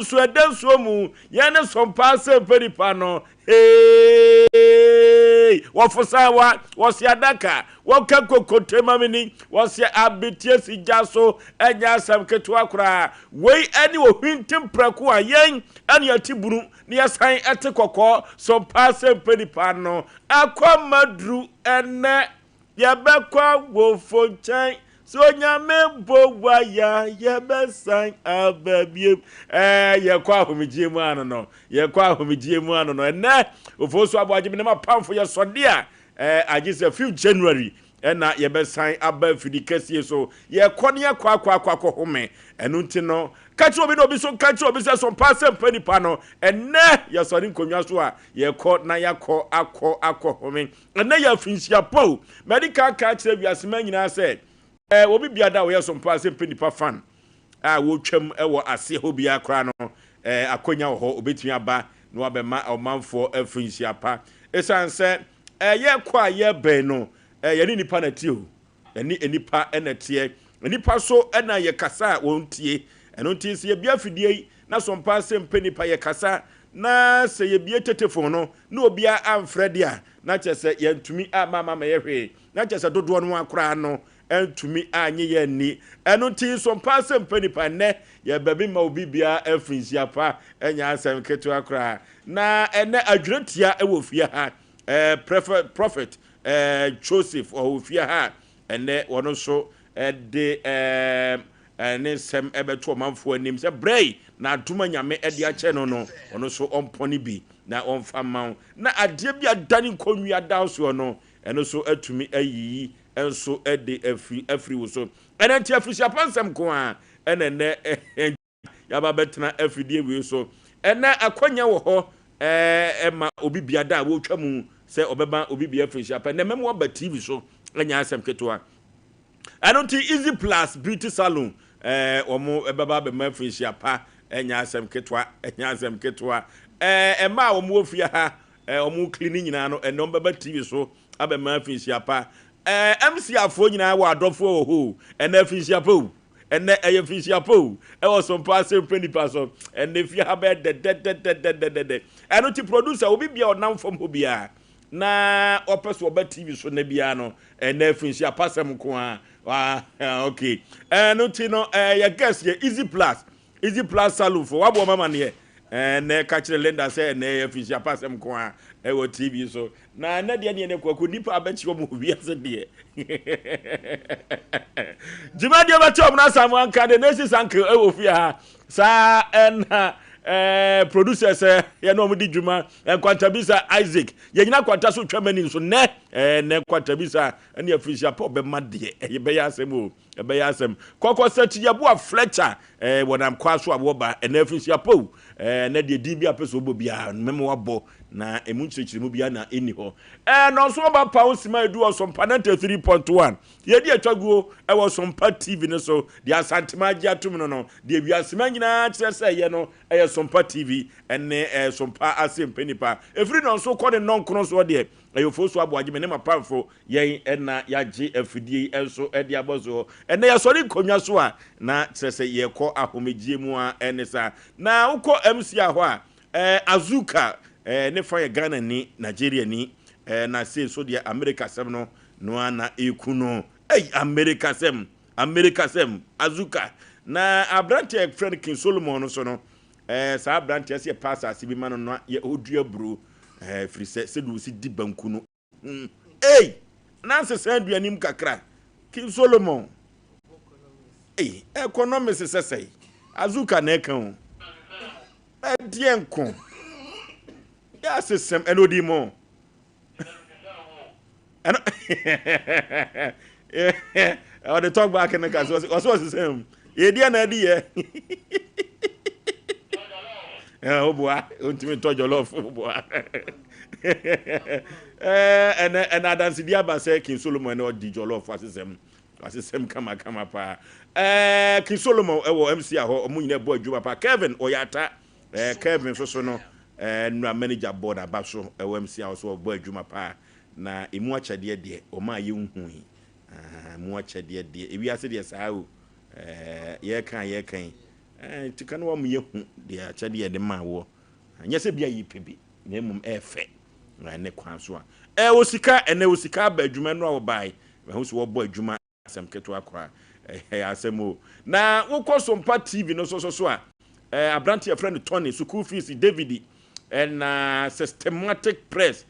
so eden so mu ye ne Sompa Asem Mpe Nipa no hey wofosawa wosia daka woka kokote mamini wosia abitie sijaso enya asem ketua kura wei ani ohwintim praku a yen ani atiburu ne yasan ete kokko Sompa Asem Mpe Nipa no akwamadru ene yabekwa wofonchan so nyame bogwa ya yebesan ababie yekwa ahomigye mu ano no yekwa ahomigye mu ano no ene Oforisuo Aboagye me na pamfo ye sode a agise 5th January na yebesan aba fidikesie so yekone yakwa home enu nti no kachi obi no obi so kachi obi se Sompa Asem Mpe Nipa no ene yesori nkonwa so a yekọ na yakọ akọ home ene ya finsia po medical catch wiase manyina se obi biada wo Sompa Asem Mpe Nipa fan wo twam wo ase ho bia kra no akonya wo ho obetumi aba no abema omanfo afinsia pa esanse ye kwa ye ben no ye ni nipa na tie o ni nipa na tie nipa so na ye kasa won tie eno tie se ye bia fidie na Sompa Asem Mpe Nipa ye kasa na se ye bia tetefon no na obia amfrede a na chese ye ntumi mama ye hwe na chese dodo no akra no entumi anye ye ni eno ti Sompa Asem Mpe Nipa ne ye baby ma obi bia afinsia pa enya asem ketu akra na ene adwretia ewo fie ha prophet Joseph ofia ha ene wono so de ne sem ebeto manfo anim se brei na aduma nyame ede a che no no wono so omponi bi na onfa man na ade bi adani konwia danso no eno so atumi ayi enso ede afri wo so ene ntia afisia pansem ko a ene ne yaba betena afidie wi so ene akonya wo ho ema obi biada wo twamu se obeba obi bia afisia pa ne memo ba TV so enya asem ketoa anonti easy plus beauty salon omo ebeba be mafisia pa enya asem ketoa ema omo ofia ha omo cleaning nyina no eno beba TV so abe mafisia pa MC afo nyina wa adofo ho ena afisia pa ene ayefisia po was Sompa Asem Mpe Nipa so ene fi ha be de anonti producer obi bia onam fom ho bia na opeso oba TV so na bia no ene afisia pasem ko a okay anonti no ya guess ye easy plus salon for wabo mama ne ne ka kire lenda say ene afisia pasem ko a ewo TV so na de ne kwaku nipa abachi omo bia se de Jimadi abatom na Samuel Kade nesi sanke ewo fia ha sa en producers ye no mudi djuma kwantabisa Isaac ye nyina kwanta so twamani so ne kwantabisa ene afisia po be made ye be yasem o be yasem kokko sati ye bo Fletcher wonam kwaso aboba ene afisia po na de dibi apeso obo bia memo wabo na emu chichiri mu bia na eni ho no so ba pa osima edu o Sompa 93.1 ye di atwaguo e wo Sompa TV ne so di asantima agi atum no di wiasema nyina kyerese ye no e Sompa TV ene Sompa Asem Mpe Nipa efri no so kɔ de nonkron so de Yaw Oforisuo Aboagye me ne mapamfo ye ena yagye afidie enso e di abozo ene ya sori konwa so a na kyerese ye kɔ ahomegye mu a ene sa na ukɔ MC aho a Azuka ne fa Ghana ni Nigeria ni na say so dia America sem no na ekuno America sem Azuka na abrante friend King Solomon no so no sa abrante se pass asibi ma no ye odua bro free se do si di banku no na se sandua nim kakra King Solomon economics se sei Azuka na ekan dienko ya system enodi mo and I dey talk back in the case what's the same e dia na di ye oboa ontimi to jollof oboa and adansi dia ba say King Solomon no di jollof asisem kama pa King Solomon ewo MC aho omunyina bo adwuma pa Kevin Oyata Kevin so no nra manager board abaso MC also bo adwuma pa na emu achade de o ma ye nhui mu achade de ewi ase de saa o ye kan tika no wa mu yehu de a chade ye de ma wo anya se bia yipe bi na mum efe na ne kwan so a osika ene osika ba adwuma no a wo bai ho so wo bo adwuma asem keto akwa asemo na wokọ Sompa TV no so a abrante friend Tony school fees David and systematic press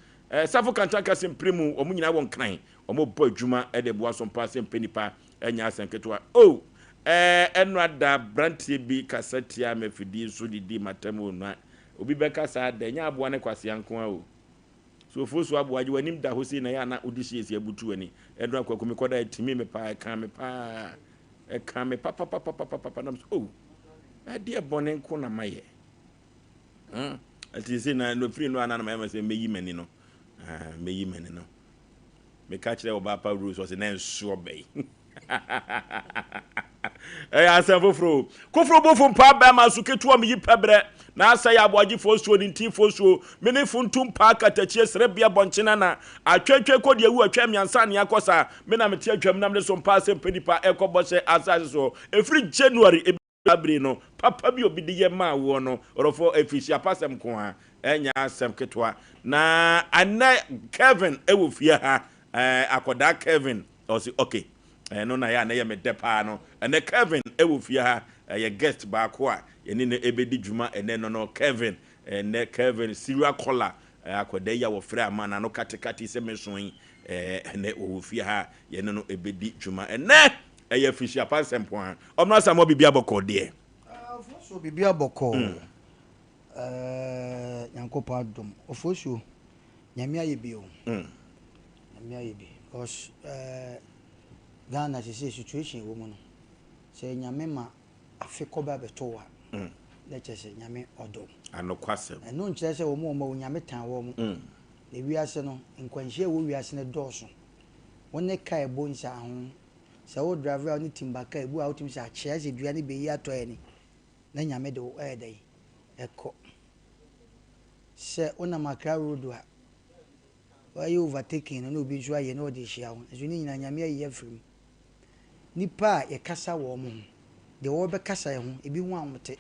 safo kantaka sempremu omunyina won kran omo bo adwuma e de boa Sompa Asem Mpe Nipa enya asem keto enwada brantie bi kasatia mefidi so didi matamo na obi beka sa da nya aboa ne kwase anko a o so fosu Aboagye wanim da hosi na ya na odihie esi abutu ani enwa kwakomi koda etimi me pa kan me pa na ade bone nko na maye ati se na no free no ana na ma se meyi mani no me ka kire oba pa rules o se na nso obey Asem foforo kofro bofo mpa ba ma so ketua me yipabre na asa ya Aboagye fosuo ni nti fosuo me ne funtum pa katachie serebia bonchena na atwetwe kodi ewu atwa miansa ne akosa me na mete atwam na me Sompa Asem Mpe Nipa ekobose asase so efri January abre no papa bi obi de ye ma wo no orofo efisia pasem ko a enya asem ketwa na ana Kevin ewofia ha akoda Kevin o si okay no na ya na ye me depa no ene Kevin ewofia ha ye guest ba ko a ye ne ebedi dwuma ene no Kevin ene Kevin serial caller akoda ya wo frɛ amana no katekate se mesoin ene ewofia ha ye ne no ebedi dwuma ene eye fishia pasem point omna samo bibia boko de Oforisuo bibia boko Yankopa dom Oforisuo nyame ayebio nyame ayebi because Ghana se situation wo mu no se nyame ma afeko ba betowa let us say nyame odo anokwasem eno nkyere se wo mu o nyame tan wo mu de wiase no nkwanhie wo wiase ne dɔɔso wonne kai bonsa ho se wo driver on timbaka ebu a wotim se a chia se duane be yi ato eni na nyame de wo dai ekɔ se ona makra road a why overtaking no obi nso aye na odi hia ho nso ni nyina nyame ayi afrim nipa ye kasa wo mu de wo be kasa ye ho ebi hu amote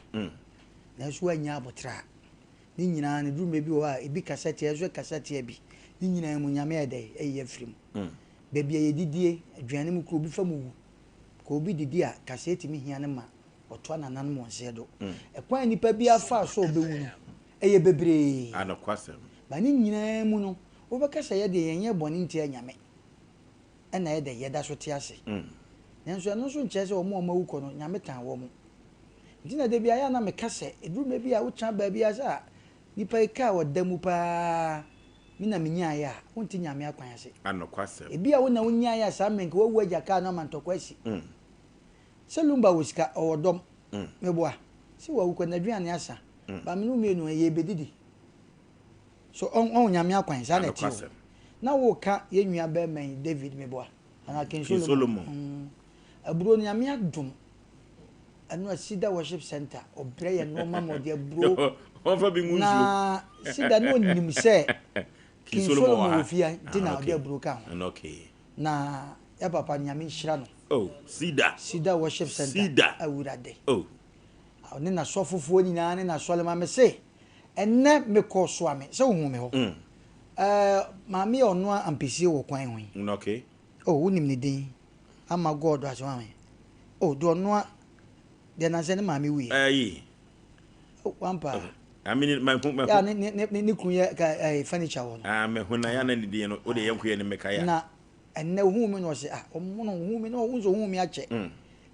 na so anya abotra ni nyina ne drum ebi wo a ebi kasa tie so kasa tie bi ni nyina mu nyame ayi ayi afrim bebi ye didie aduane mu ko obi famu ko obi didi a kasa etimi hia ne ma oto ananan mo nse do ekwan nipa bi afa so obewu no eye bebre anokwasem ba ni nyina mu no wo be kasa ye de yenye boni ntia nyame na ye de ye da so te ase nanso no so nche se o mo mawu ko no nyame tan wo mu ntina de bia ya na me kasa eduru me bia wo tran ba bia sa nipa ika wo damu pa mina minya ya wonti nyame akwan ase anokwasem e bia wo na wonya ya sa menke wo waja ka na mantokwasi selumba wosika owodom meboa si wa wuko na duane asa ba me no mienu ye bedidi so on nyame akwan sa na ti na wo ka ye nua ba man David meboa ana King Solomon aburo nyame adum anu asida worship center obre ye no mama de aburo onfa bi ngunsu na sida no nim se King Solomon ofia dina de aburo ka ho okay na ya papa nyame nhira no sida worship center sida awurade oni na sofofuo nyina ne na solema me se enne me ko so ame se wo me ho maami ono ampesi wo kwan ho okay wonim ne din ama god aso ame do ono de na se ne maami wi wampa I mean my ya ni kunye ka furniture wo no me huna ya na ne din no o de yankuye ne meka ya na enne hu me no se omono hu me no unzo hu me ache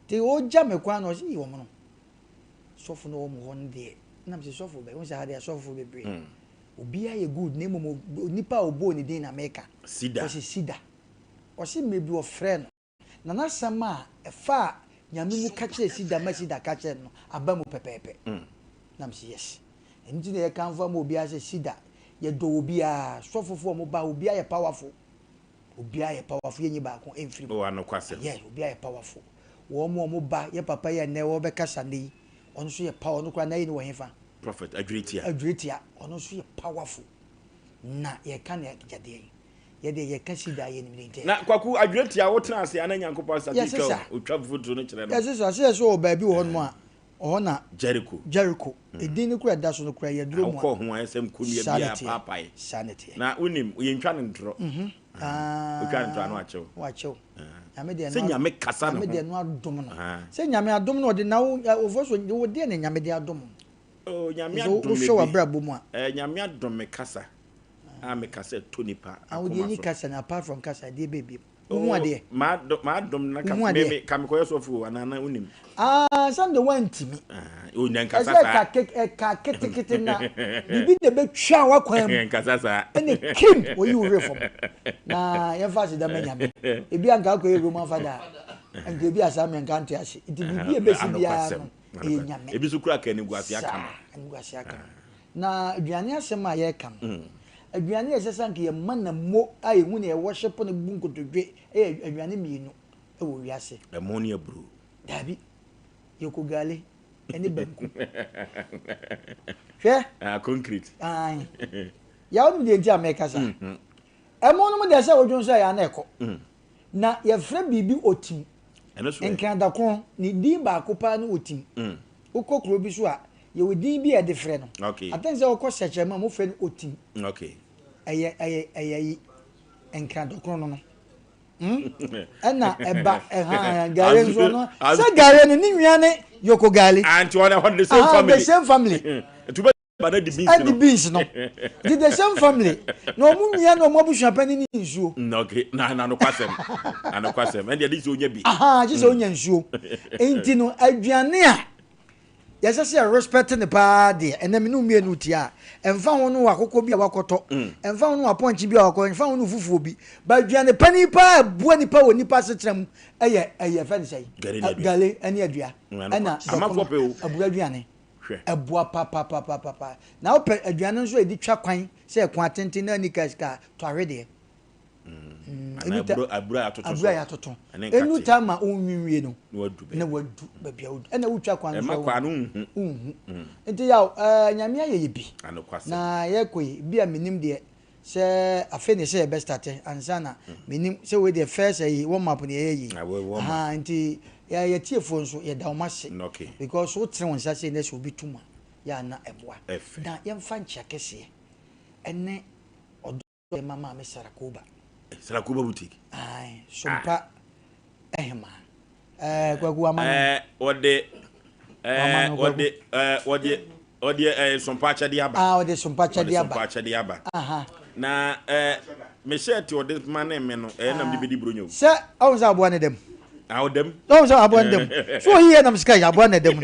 te o ja me kwan no se yi omono sofo no mo hon de na me se sofo be won se ha de sofo be bre obi aye good na mo nipa obo ni din na meka sida o se sida o se mebi o frɛ no na nasama efa nyame mu ka kire sida ma sida ka kire no aba mu pepepe na me se yes enti na ye kan fa mo obi ase sida ye do obi a sofofo mo ba obi aye powerful ye nyi ba ko enfiri anokwasem yes obi aye powerful wo mo ba ye papa ye ne wo be kasa ni on so ye power no kwa na yi ni wo hefa prophet adretia ono so ye powerful na ye kan ye jade ye de ye kan sida ye ni nte na kwaku adretia wo tena ase ana nyankopɔ statika o twa foto no kire no yes so ase so o ba bi wo no a ona Jericho edin ne kura da so no kura ye duro mu ko ho asem kunye bia papai sanity na unim ye ntwa ne ntro uka ntro anu achew wachew nyame de se nyame kasa no nyame de no adom no se nyame adom no de na wo so wo de ne nyame de adom oh nyame adom wo show abrabo mu a nyame adom me kasa me kasa to nipa akoma so ni kasa na apart from kasa de baby wo ade ma dom na ka me kam ko yeso fu anana unim sande wantimi o nyan kasa sa ka ketekete na bibi de betwa wa kwan kasa sa ene kim wo yi wo fo na ye fa se da manyame ebi anka ko Roman father anka ebi asame anka ante ase iti bibi e besi bia no e nyame ebi su kura ka ni guafi aka na aduane asem a ye kam aduane esesa nke ye man na mo a ehu na ye worship no bunkotodwe aduane mienu e wo wiase ammonia bro dabi yoko gale eni banku hwe concrete ya onu de nti America sa emo no mo de se odwon so ya na eko na ye fra bibi otim enkanda kon ni din ba kopa na otim ukokro bi so a ye wodin bi e de frɛ no atense okɔ seche ma mo frɛ no otim eye enkanda kon no Ena eba gare nzo no se gare ni nwiane yoko gali anti on the same family the same family to be the beans no the same family no mu nwia no mo busua pani ni nsuo okay na no kwasem and this onya bi just onya nsuo enti no aduane a yesa se respect ne pa de enam no mienu tia emfa ho no akokɔ bi a wakoto emfa ho no aponchi bi a wakɔ emfa ho no fufuo bi ba aduane pani pa bua nipa wɔ nipa setrem eye fa de sei gale ani adua ana amafope o abua aduane ebua pa na ope aduane nso edi twa kwan se kwa tenten na nika ska to awede abura ya toto enu tama onwiwie no na wadu babia wadu na wutwa kwan so makwa no enti yaw nyame aye bi na ye koi bi a minim de se afeni se be start ansana minim se we the first ayi one map ne ye enti ya tiefo nso ye da omase because wo tre won sase na se obi tuma ya na eboa na ye mfa ncha kese ene odo mama me Sarakoba boutique Sompa ehma kwaku amana ode Sompa chadi aba ode Sompa chadi aba na me sheti ode mane me no na me bedi bronyo se awon abo ne dem awdem abo ne dem so hiye na msika abo ne dem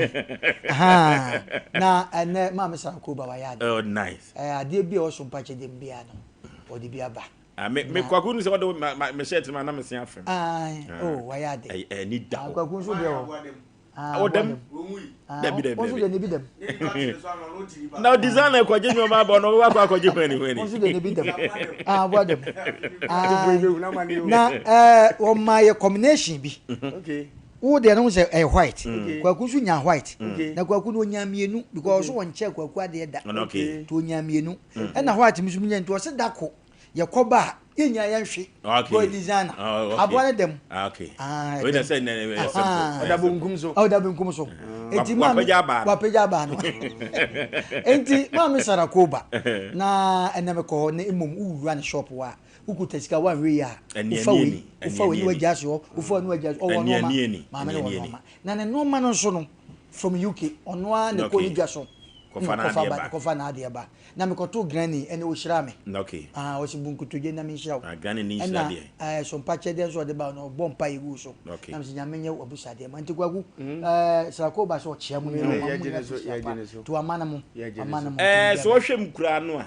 na ene ma me Sarakoba wa ya oh nice ade bi o Sompa chadi bia no ode bi aba me kwaku ni se wode me sheti ma na me sen afem wa ya de ni da kwaku so de o dem debi o so de ne bi dem now designer ko je nyoma ba no wa ko je pani o so de ne bi dem wa dem na o my combination bi okay wo de no say white kwaku so nya white na kwaku no nya mienu because so won che kwaku ade da okay to nya mienu e na white mi so nya nto se dako yakoba yenya yanhwe boy designer abone dem okay we dey say simple odabunkum so enti ma wapeja ba no enti ma me Sarakoba na eneme ko na emom uwura ne shop wa ukuta sika wa we ya ufa we wajaso ufa ni wajaso o no ma me no na ne no ma no so no from UK ono a ne ko ni jaso kofa na ade ba na me koto granny ene wo hira me okay wo si bunkutoje na me hira granny ni hira de Sompa chede so de ba no bompa yigu so na me nya menye obusa de man tikwagu Sarakoba so chia mu no to amana mu so hwem kura no a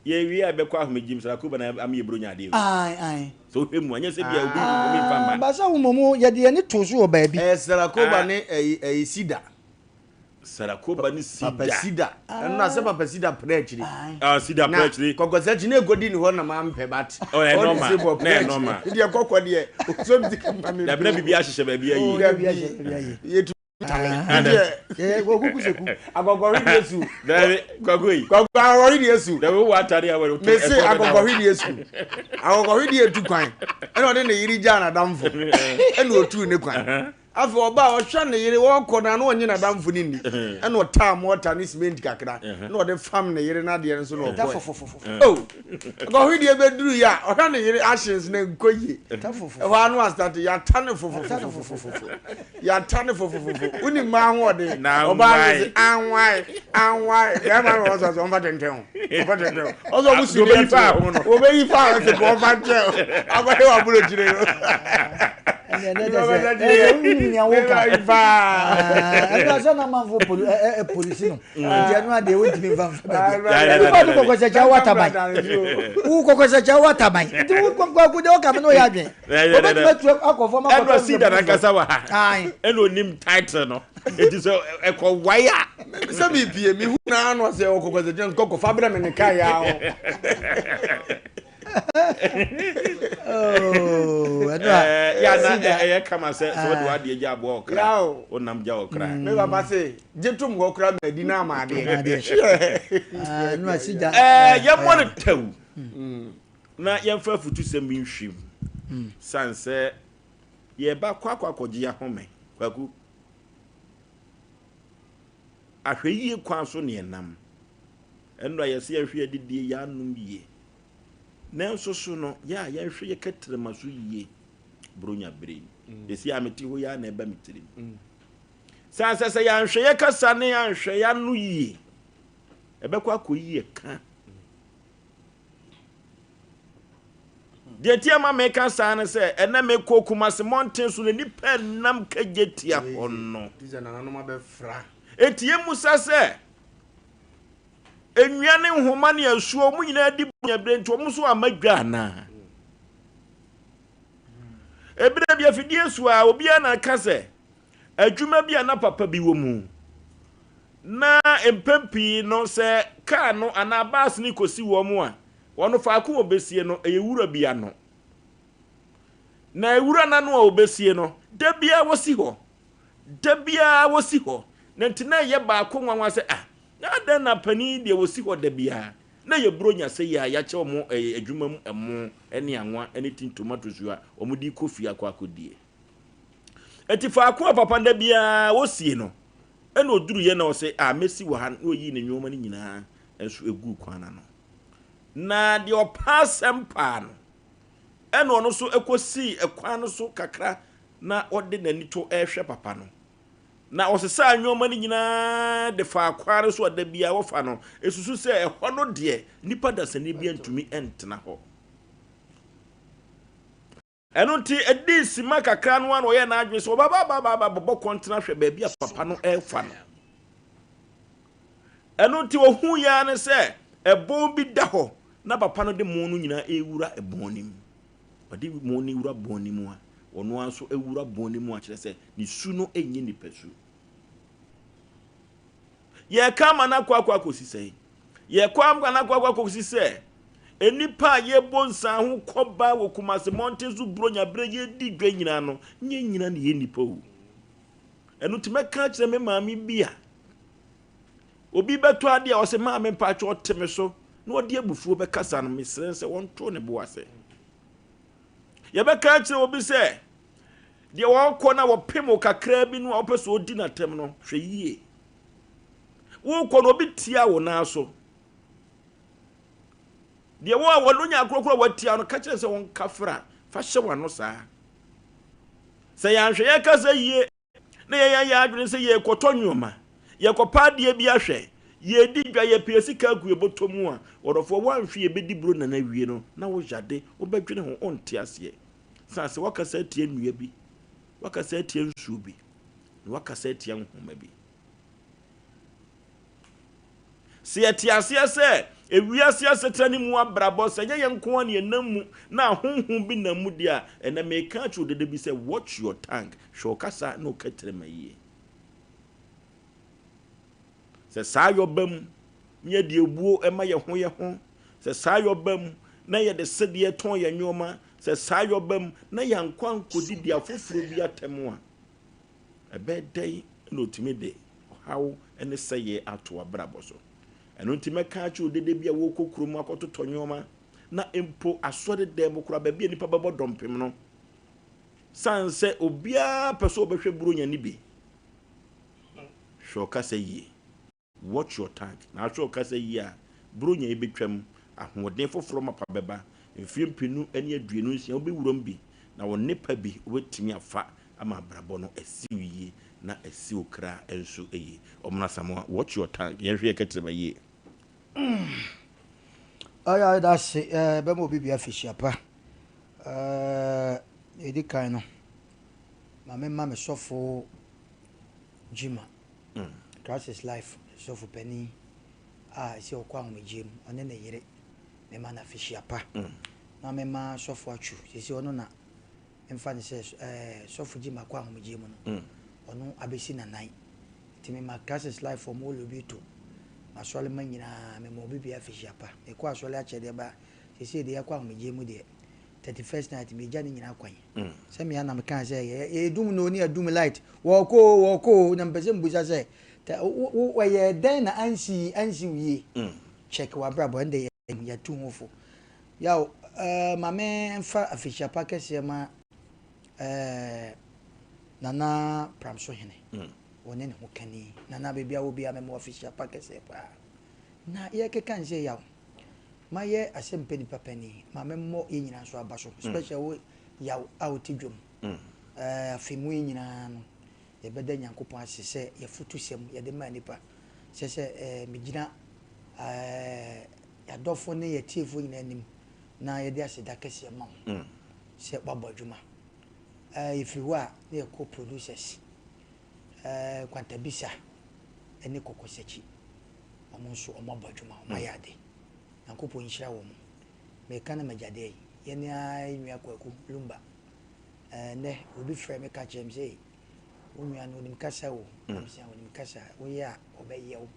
ye wi abekwa ahomegim Sarakoba na am ye bronya de so hwem anya se bia obi famba ba sa wo momo ye de ne to so o ba bi Sarakoba ne sida Sarakoba ni sida na se papa sida prechiri sida prechiri kokosa chine godi ni ho na ma mpe bat normal de kokko de so bi da bina bibia hyehyɛ ba bia yi yetu gogu seku agogori Yesu da kwagoi agogori Yesu da wo atare a wo me se agogori Yesu agogori de etu kwan ene ode ne yiri ja na damfo ene otu ne kwan After oba ohwa ne yere wo kona na onye na damfo ni ni. E na otam water ni cement kakra. Na ode fam ne yere na de nso na da obo. fofofofo Oh. Go hwe de beduru ya, ohwa ne yere actions na nkoyi. da fofofo E ho anu start ya tane fofofofo. Ya tane fofofofo. Uni ma ho de. Oba ni anwai. Ya ma wo so so mfa tenten. Mfa tenten. Ozo bu si Obeyi fa ho no. Obeyi fa se ko fa tenten. Agba wa bulo jire. Police no. January they won't be van. Who kokose cha watabai. Who kokose cha watabai. Who kokose de o kam no ya dwen. Obetu akofo ma kokose. Si da na kasa wa ha. Ai. Eno nim title no. It is a ko wire. Se bi pie mi hu na no se o kokose je nkoko fa bra me ne kai ya o. Oh, ya na e kama se so do ade eja abo okra o nam ja okra me baba se jetum go okra ma di na ma ade no asija ya mo ne taw na ye fa futu se mi nhwim sanse ye ba kwakwakoje ya home kwaku ahweyi kwan so ne nam eno ya se ahwe adidie ya num ye nanso so no ya hwe ye ketrema so yie bronya brain esi ameti ho ya na eba mitirim sanse se ya hwe ye kasa ne ya hwe ya no yie ebekwa akoyi ka de tia ma me ka sa ne se ena me kokuma se mountain so ne nipa nam kagetia honno tiza na no ma be fra etie musa se enwiane nhoma ne asuo mu nyina di bronya brain to mu so amadwa na ebire bia fidie su a obi na ka se adwuma bia na papa bi wo mu na empempi no se ka no ana bas ni kosi wo mu a wono faako obesie no eyewura bia no na ewura na no obesie no da bia wosi ho na ntina ye baako nwanwa se na da na pani de wosi ho da bia na ye bronya se ya che omo adwuma mu emo ene anwa ene tin tomato zua omudi kofi akwakodie eti faako papa da bia wosie no ena oduru ye na o se mesi wo ha no yi ne nwoma ni nyina enso egu kwana no na de opasem pa no ena ono so ekosi ekwan no so kakra na ode nani to ehwe papa no na osesa nwoma ni nyina de fa akware so da bia wo fa no esusu se ehɔ no de nipa da sane bia ntumi entena hɔ eno nti edisi makakra no ano ye na adwe so baba bobo kontena hwe ba bia papa no efa no eno nti ohu ya ne se ebon bi da hɔ na papa no de mo no nyina ewura ebon nim ɔde mo ni wura bon nim a ono anso ewura bon nim a kyerɛ se ni su no enye ni pesu ye kama na kwakwa akosise ye kwam na kwakwa akosise enipa ye bonsa ho koba wo kumase mountains bronya bre ye di dwa nyina no nye nyina ne ye nipa wu enu ti meka kyerɛ me maami bia obi beto ade a ose maami pa atwa oteme so na ode abufuo be kasa no mesren se wonto ne bo ase ye beka kyerɛ obi se de wonko na wo pemo kakra bi no opeso odi na tem no hwɛ yie wo ko no bi tia wo na so de wo a wono nya akrokro watia no ka kyerɛ se won kafra fa hye wano saa se ya hwɛ ye kasa yie na ye ya adwene se ye koto nwoma ye kopa de bi ahwɛ ye di dwa ye pie sika gu ebotomu a worofo wanhwe ye bedi bro na wie no na wo jade wo badwene ho onte ase sanse wakasa tie nnua bi wakasa tie nsuo bi na wakasa tie nhoma bi se tie ase se ewiase asetani mu abrabo se ye nko an ye namu na honhom bi namu dia ena meka chu dede bi se watch your tongue hwe okasa na okatrema yie se sayo bam nye de ebuo ema ye ho se sayo bam na ye de sede ton ye nyoma se sayo bam na ya nkwan kodidi afoforo bi atemu a ebe dai na otimi de hawo ene se ye ato abrabo so eno ntime ka chu dede bia wo kokrum akototo nyoma na empo asode dem kura ba bia nipa babo dompem no sanse obia peso obehwe bronya ni bi shoka say ye watch your tongue na shoka say ye a bronya ebetwam ahoden foforo mapa beba mfiem pinu ani aduenu nsia obewurom bi na wo nepa bi wetimi afa ama brabo no asiwie na asi okra enso eye omna samo watch your tongue yehwe ketreba ye aya that's be mo bibi afishia pa edi kan no ma me sofo jima crisis life sofo pani si okwa ngmejim one na yire me ma na afishia pa na me ma sofo achu sisi ono na emfa ne se sofo jima kwa ngmejim no ono abesi na nine ti me ma crisis life for mo lobito asole manyina me mo bibi afishia pa e kwa asole a chede ba sisi de yakwa ngmejim de 31st night me jani nyina kwan se me ana me kan se e dum no ni adum light wo na mpese mbusa se wo ye den na ansi wie check wa brabo ende ya tu hofo yaw mame mfa afishia pa kese ma nana pramso hene woni ne ho kani nana bebia wo bia me mo afishia pa kese pa na ye ke kan se yaw maye Asem Mpe Nipa pani mame mo yinyina so abaso special wo Yaw Outidwom afimu yinyina no ye beda Nyankopon asese ye futusem ye de ma nipa sese migina ya dofo ne ye tiefo nyina nim na ye de aseda kese ma se babodwuma if you are ne co-producers kwantabisa ene kokosechi omonso omabodwuma omayade Nyankopon nhyira wo mu me kana majade ye ne anwia kwaku lumba ne obi frɛ me ka chem say onwia no nim kasa wo amsia wo nim kasa wo ya obeye wo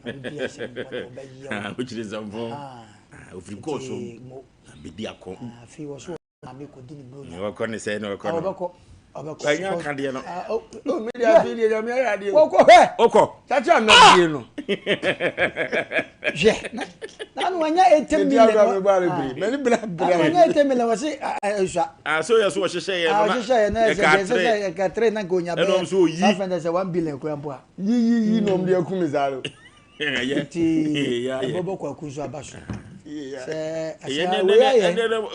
abi asem obeye wo which is zamvo ofri koso bidi akọ fi wo so ame ko di ni bro ni wo ko ni say no ko no obako anya kan de no me dia fi de me ya de oko he oko chacha na die no je na no anya 8 million me ni bra anya 8 million wasi so ya so hyehyɛ ye no na hyehyɛ na se ka 3 na gonya be no so yi afenda se 1 billion ko ampo yi no mde akumi zaro ye ti bobo kwa kuzo abaso se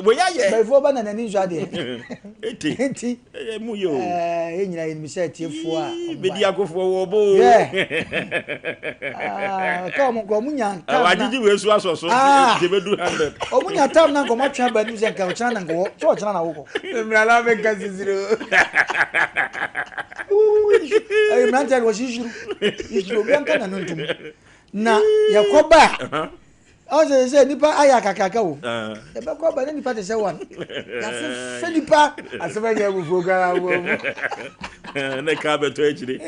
we ya before ba na nani nso ade eti mu yo enyina yin se tiefo a bedi akofo wo bo ko mu nya tam wajiji we su asoso te bedu 100 o mu nya tam na ko ma twa ba ni se nka chana na ko cho chana na wo ko mrala be kasi zero ay mranta wo shishuru bianka na ntum na yakoba Ose se nipa aya kakaka wo. E be ko ba nipa te se wan. Ya fe nipa asema nya bufu gara wo. Na ka be to echire.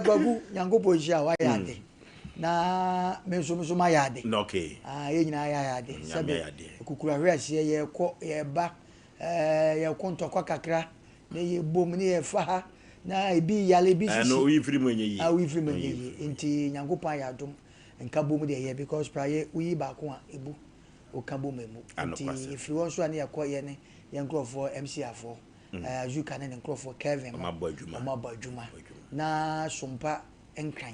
Gbagu Nyankopon hia wa ya de. Na me so ma ya de. Okay. Ye nyina ya de. Sabe kukura hwe ahye ye ko ye ba ye ko ntokwa kakra na ye bom ne ye fa na ebi yale bi sisi. No wi firi monye yi. Wi firi monye yi. Nti Nyankopon ya dom. Nka bomu de ye because praye uyi ba ko a ebu o ka bomu emu nti if you want so ani yakọ ye ne ye nkrofo MC afọ ajuka ne nkrofo Kevin mabadwuma na sompa enkran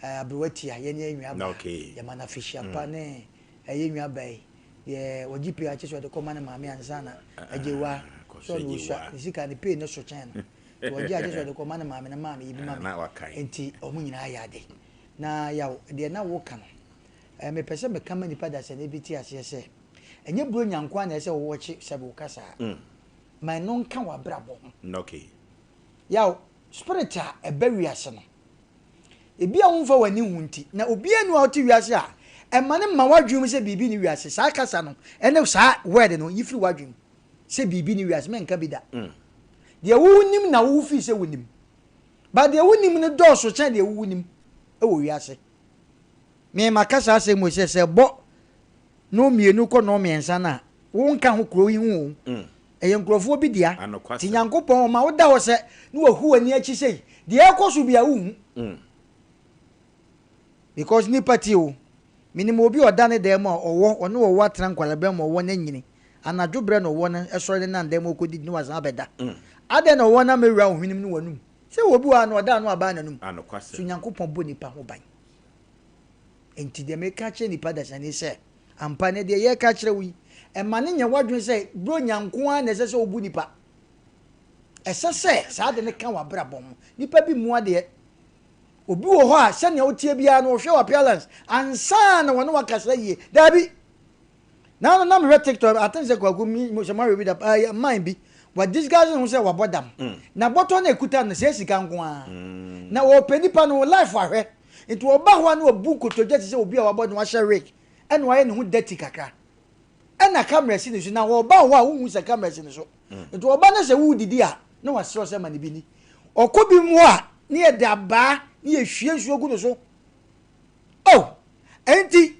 abrewatia ye ne anwia ba ye mana fishia pa ne ye nwia bai ye ogipe a cheso de koma na maame ansana ajewa so no sha sika ne pay ne so chen no ogi a cheso de koma na maame na maame yibi maame nti omu nyina ya de na yaw de na wo ka no me pese me kama nipa da se na biti ase se enye bro nyankwa na se wo chi se bo kasa my non kan wa brabo okay yaw spirit a ebe wiase no ebi a wonfa wani hunti na obi anu a oti wiase a emane ma wadwum se bibi ni wiase sa kasa no ene sa word no yifiri wadwum se bibi ni wiase me nka bi da de wo nim na wo fi se wonim ba de wo nim no do so chen de wo nim wo wiase me makasa ase mo se bo no mienu ko no miensa na wo nka ho kuro yi hu eye nkrofo bi dia ti Nyankopon ma wo da wo se no wahu ani achi sei de ekoso bia hu because ni party o minimo obi oda ne dem owo ono wo atran kwalaba mo wo na nyini anadwo bre no wo no esore na ndem okodi no wasan abeda ade na wo na mewura ohwenim no wanum se obi wa na oda no aba nanum anokwase so nyankopon bo nipa ho ban enti de me ka che nipa da sane se ampa ne de ye ka kire wi e ma ne nya wadwen se bro nyanko a na se obu nipa ese se sa de ne ka wa bra bom nipa bi mu ade obi wo ho a se ne otie bia no hwe appearance ansa na wono wakasa yie dabi na me TikTok atense kwagu mi mo shama we da mind bi what this guys who say wabodam na boto na ekuta na se sika nko a na wo penipa no life ahwe nti oba ho na obu kotoje se obi a wabodam wa share rake en wa ye ne hu dirty kakra en na camera si ne so na wo ba ho a hu se camera si ne so nti oba na se wu didi a na wa sero se mani bi ni okobi mu a ne ye da ba ne ye hwie nsuo gu no so oh enti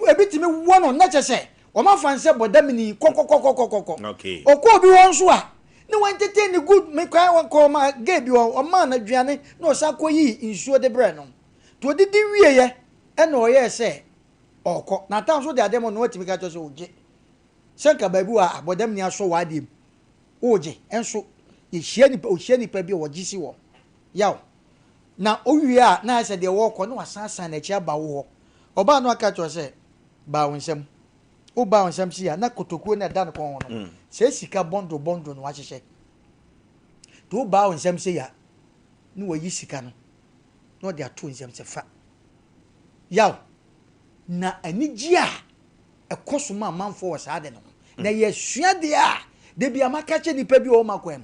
ebitimi wo no na chese Oma fanse bodamini kokokokokokoko. Okay. Oko bi won so a. Ne wan tete ni good me kwa wan ko ma ge bi o ma na duane na o sa koyi insuo de bre no. To didi wie ye e na o ye se oko. Na tan so de ademo no otimi ka to so oje. Senka babu a bodamini aso wa adem. Oje enso ye hie ni pa bi o gisi wo. Yaw. Na o wie a na se de wo ko na wasan na chi aba wo. Oba no aka to se ba wonsem. Uba on samsia na kotokuo na dan kon no se sika bondo no wahyehe to uba on samsia ni wayi sika no no de ato nsam se fa yaw na anigi a ekosoma manfo wo saade no na yesua de a de bia makache nipa bi o makwam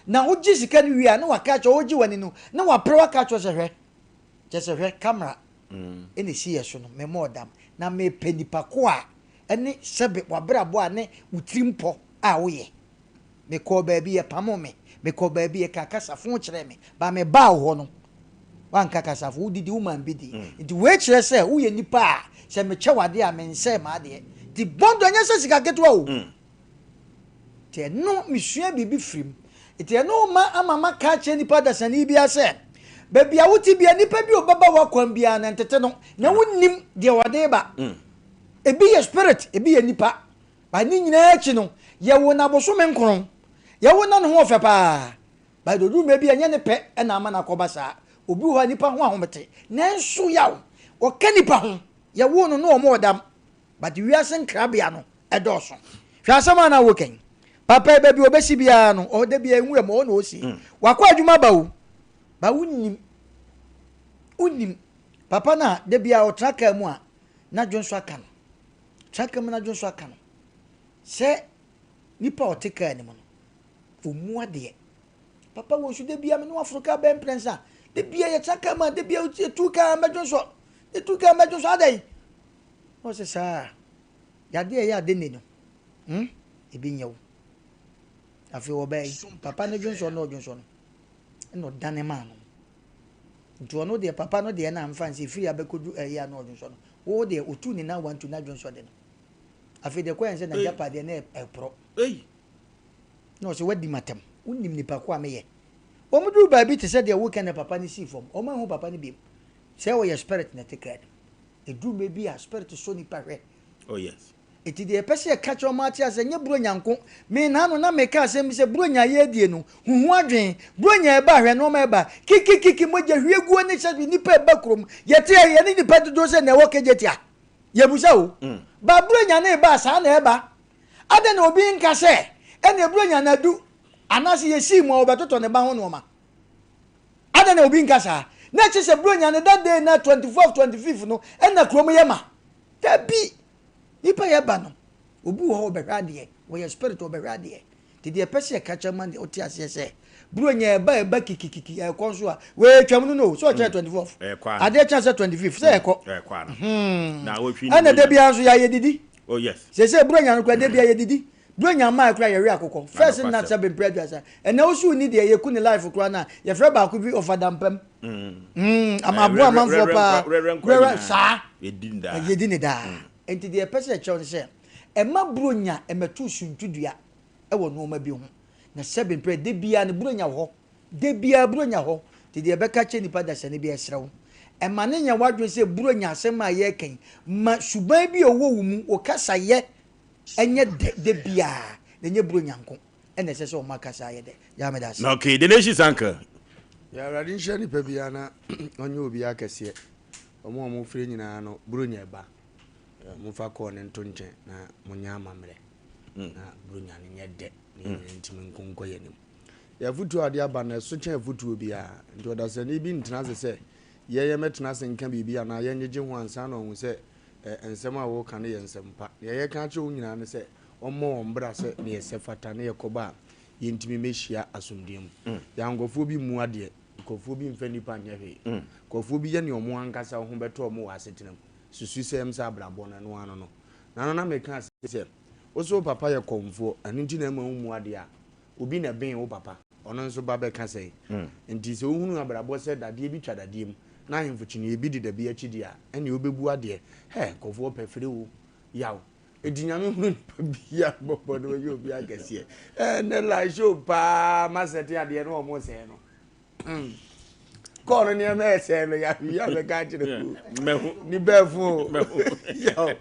na oji sika ni wi a na wakache oji wani no na wapre wakache se hwe je hwe camera ene si yeso no me modam na me penipa ko a ene sebe wabrabo ane utrimpo a woye me ko baabi ye pamo me ko baabi ye kakasa fon kire me ba me ba ho no wan kakasa fo udidi woman bidi nti we kire se wo ye nipa a se me chewade a me nse ma de di bondo nya se sika ketwa o te no misua bibi frim ite no ma amama ka che nipa da sani bia se baabi a wuti bia nipa bi obaba wakwan bia na ntete no na wonnim de wade ba ebi ye spirit ebi ye nipa ba ni nyina achi no ye wo na boso me nkron ye wo na no ho ofe pa ba do du me bi anya ne pe na ama na koba sa obi ho nipa ho ahomete nanso yaw o ka nipa ho ye wo no no o mo dam ba di wiase nkrabia no edoso hwa sama na wo ken papa be bi obesi bia no o de bia enwu e mo no osi wakwa adwuma ba wo ba unnim papa na de bia o traka mu a na dwonso aka no traka mu na dwonso aka no se nipa oteka ni mo no omu ade papa wo su de bia me no afroka ben prensa de bia ye traka ma de bia tuka ma dwonso de tuka ma dwonso ade o se sa ya de ya de ni no ebi nyawo afi obey papa no dwonso no no dane ma no nti ono de papa no de na amfansi free abekodu ya no dwonso no wo de otu ni na want to na dwonso de no afi de kwa nse na japa de na epro no so wadi matam unnim nipa kwa meye omudu ba bi te se de wo kan papa ni si fom o ma hu papa ni bi se wo ye spirit na te kad edu me bi a spirit so nipa hwe oh yes eti de pese ka cho mati ase nye bro nyanko me na no na me ka ase mi se bro nya ye die no huhu adwen bro nya e ba hwe no ma e ba kiki moja hwe guo ne se nipa e ba krom ye te ye ni nipa dodo se na wo kejetia ye busa o ba bro nya na e ba sa na e ba ade na obi nka se ene bro nya na du anase ye si mo obetoto ne ba ho no ma ade na obi nka sa na che se bro nya na that day na 24th 25th no ena krom ye ma tabi nipa ye ba no obi wo obehwade wo ye spirit obehwade ti de pese kacha man de oti ase se bro nya e ba kikikiki e ko so a we twam no so 24th ade cha se 25th se e ko na wo twi ana de bia so ya ye didi oh yes se bro nya no kwa de bia ye didi bro nya ma kwa ye ri akoko first na cha be prejudice and na osu ni de ye ku ni life kwa na ye fra ba ku bi ofadampam amabu amanfo pa sa ye dini da enti de pese che on se e ma bronya e metu suntudua e wo no ma bi ho na sebe pre de bia ne bronya ho de bia bronya ho ti de be ka che nipa da se ne bia esrewo e ma ne nya wadwen se bronya asem a ye ken ma suban bi owo wu mu o kasa ye enye de bia na nye bro nyanko ene se so makasa ye de ya me das okay the nation sanka ya radin shani pe bia na onye obi akese omo fire nyina no bro nya ba mo fa ko ne ntonche na munya amamre na bro nya ne nye de ni ntimi nkonko ye nim ya futu ade aba na so chen futu bia nto da se ni bi ntena se ye metena se nka bibia na ye nyeje ho ansa na ohun se ensem a wo kan ye nsempa ye kan che wo nyina ne se omo ombra se ne ye sefata ne ye koba ye ntimi mehia asomdiem ya ngofo bi mu ade nkofo bi mfa nipa nyehwe nkofo bi ye ne omo ankasa ho beto omo wa asetenam susu se em sa abrabo na no ano no na me kan se oso papa ye komfo aninti na mu ade a obi na ben wo papa ono nso ba be ka sei nti se ohunu abrabo se dade bi twa dade mu na hemfochini ebi di da bi achidi a ene obebu ade he nkofo pefere wo yaw edinyame hunu bia bobo no yo bia gese ne la show pa masete ade no omo se no kono ni me se no ya be ka chire mehu ni befu yaw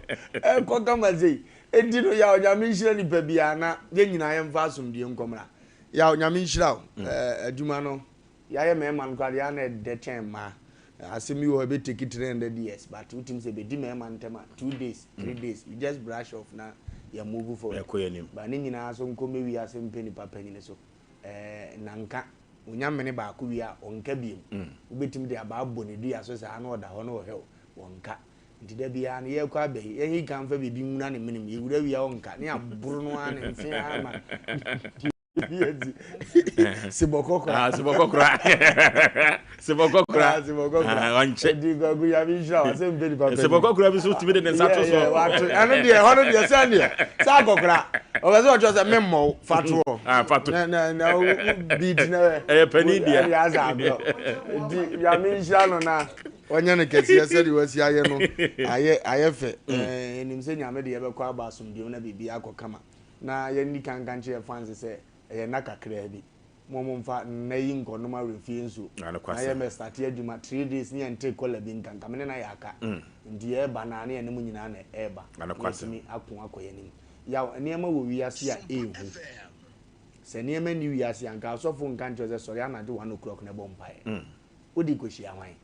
ko kama zei edino yaw nyame nhira ni pa bia na ye nyina ye mfa asomdie nkomra yaw nyame nhira aduma no ya ye me man kwade ya na de chen ma Asem you have take it 300 years, but two things be di man tema 2 days, 3 days. You just brush off now. You move forward. But ni nyina so nko me wi Asem Mpe Nipa panyine so. Nanka unyamene ba ku wi a onka biem. Ubetim de aba boni du aso sa na oda ho no hel wonka. Nti da bia na ye kwa be ye hi kan fa bibi nwuna ne menim ye wura wi a onka ne aburu no an mfe ama. Sibokokra wanche digo ya bi sha Asem Mpe Nipa sibokokra bi so timi de nsato so anu de hono de sande sa kokra o ga so cho memmo fatu fatu na beat na pani dia ya za bro di ya mi sha no na onye ne kesi se di wasi aye no aye fe enim se nyame de ye be kwa ba asomdie na bibi akokama na ye ni kankanche ye fans se nakakra bi momfa na yi nkono ma refie nso na ye me start aduma 3 days ni ente kola bi nkanka me na yaka ndi e ba na ne mu nyina na e ba mi akon akoye nim ya niema wo wiase a ehu se niema ni wiase anka asofo nka ncho se sori anaje 1 o'clock na bompae odi koshi awan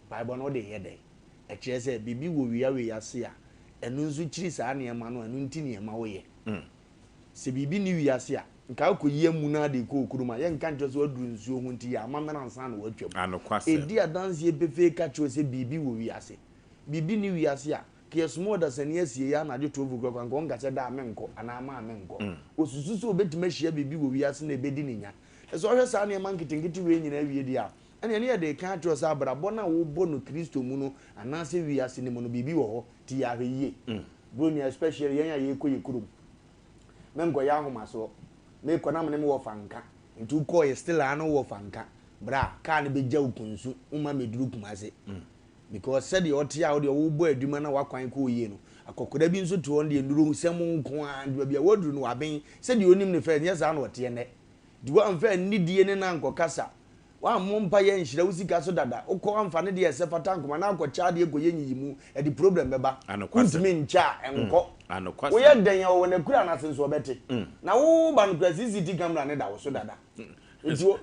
bible no de yede e kire se bibi wo wiase a enu nzu kiri sa niema no enu nti niema wo ye se bibi ni wiase a nka ko yemu na de ko kuruma ye nka ncho so aduru nsuo hu nti ya amamena nsa na watwam edi adanse ebefe ka cho se bibi wo wiase bibi ni wiase a ke small da sane asie ya na de 12 o'clock nko nka se da amenko ana ama amenko osusu so obetima hia bibi wo wiase na ebedi ninya eso hwe sa na mankitinkiti we nyina wie di a ene ne de ka cho sa brabo na wo bo no Kristo mu no ana se wiase ne mu no bibi wo ho ti ya hweye bro ni especially yan ya ye ko ye kurum menko ya ho maso me kona me wo fanka ntu ko ye still ano wo fanka bra ka ne beja ukunsu uma meduru kumase because said the otia wo de wo bo aduma na wakwan ko yie no akokora bi nso to on de nduru nsem nko a de bia woduru no waben said onim ne fa nyeza na ote ne di wa mfa nidie ne na nkokasa wa mompa ye nhira usika so dada ukọ amfa ne de ese fata nkoma na akọcha de ekoye nyimu e di problem beba ntimi ncha enko wo ye den ya wo ne kura na senso bete na wo ba no kura CCTV camera ne da wo so dada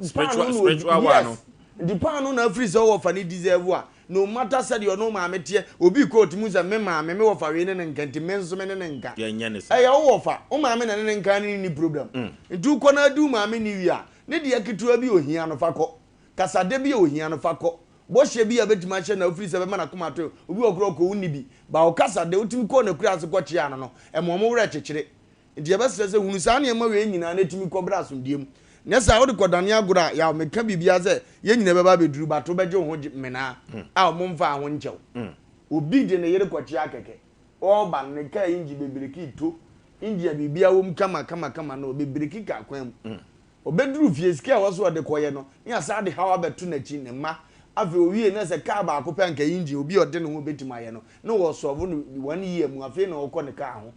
spiritual one the pan na free so wo fa ne deserve a no matter said you no ma metie obi ko otimu za me ma me wo fa we ne nkanti menso me ne nka ye nya ne sa e ya wo fa o ma me ne nka ni problem ntu ko na du ma me ni wi a ne de akitua bi ohia no fa ko kasade bi ohia no fa ko bo hye bi abetima hye na ofiri se be mana komato obi okro ko wuni bi ba o kasade otimi ko na kura ase ko chia no no e mo mo wura kyekere ndi e be se hunu sa na e ma we nyina na timi ko bra asomdiem nesa wo de kodane agora ya me ka bibia se ye nyina be ba be duru bato be je ho mena a mo mfa ho nchew obi de ne yere ko chia keke o ba ne ka inji bebiriki to inji bibia wo kama no bebiriki ka kwam obeduru fieski a waso de koye no nya sa de hawa betu na chi ne ma ave owie na se ka ba akopɛ nka inji obi ode ne ho betima ye no na wo so bo no 1 year mu afi na okɔ ne ka ho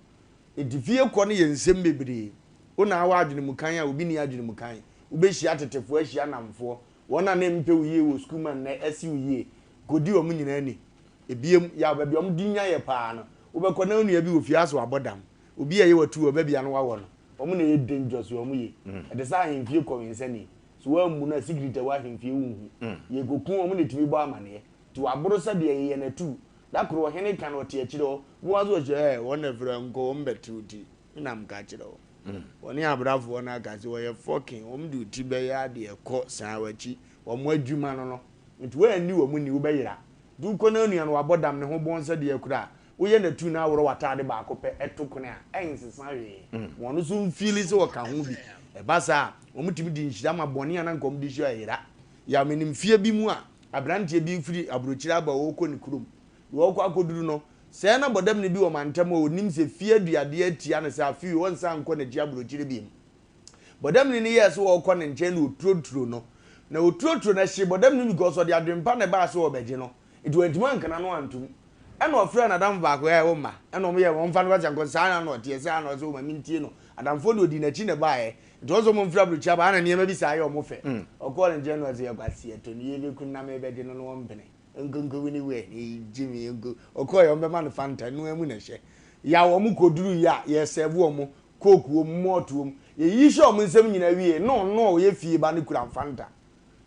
edifie kɔ ne ye nsem bebre ona awa adwene mu kan a obi ni adwene mu kan ubehia tetefo ahia namfo wona na mpe uye wo school man na asi uye godi o mu nyina ni ebiem ya ba bi o mu dinya ye pa no ubekɔ na onu ya bi ofie aso abodam obi a ye watu oba bia no wa wo no omo na ye dangerous omo ye de sa ahemfie convince ni so wa mu na secret wa ahemfie wu ye gokun omo na timi bo amane ti wa boro sa de ye na tu da kro hene kan o te akire o wo wa zo je won na fra nko mbetruti na mka akire o woni abrafo na ka se wo ye fucking omo du ti be ya de ekọ san wachi omo adwuma no nti we ani wo mu ni wo be yira du ko na nua no abodam ne ho bon sa de akura wo ye na tu na woro watade ba ko pe etokone a ensesa we wono so mfili se wo ka ho bi e ba sa omo timi di nhira ma boni ana nkom di hia yira ya menim fie bi mu a abrantie bi firi abrochira ba wo ko ni kurum wo ko akoduru no se na bodam ne bi wo mantam o nim se fie aduade atia na se afi won sa nko na ji abrochire bi bodam ne yes wo ko ne nche na otrotro no na otrotro na hye bodam ne because of the adwempa na ba so obeje no it went man kana no antum ena ofre na adam ba ko wo ma ena o me ye won fa no ba janko sa na no tie sa na so ma mintie no adam fo no di na chi na ba e do so mo mfra brucha ba na niema bi sa ye o mo fe o ko ne jeno ze ye kwasi eto ni ye be kun na me be de no no mpene ngongo wini we ni jimi ngo o ko ye o be man fanta no amu na hye ya wo mu koduru ya ye sevu o mo koku o moto o ye yi hye o mo nsem nyina wie no ye fie ba ne kura fanta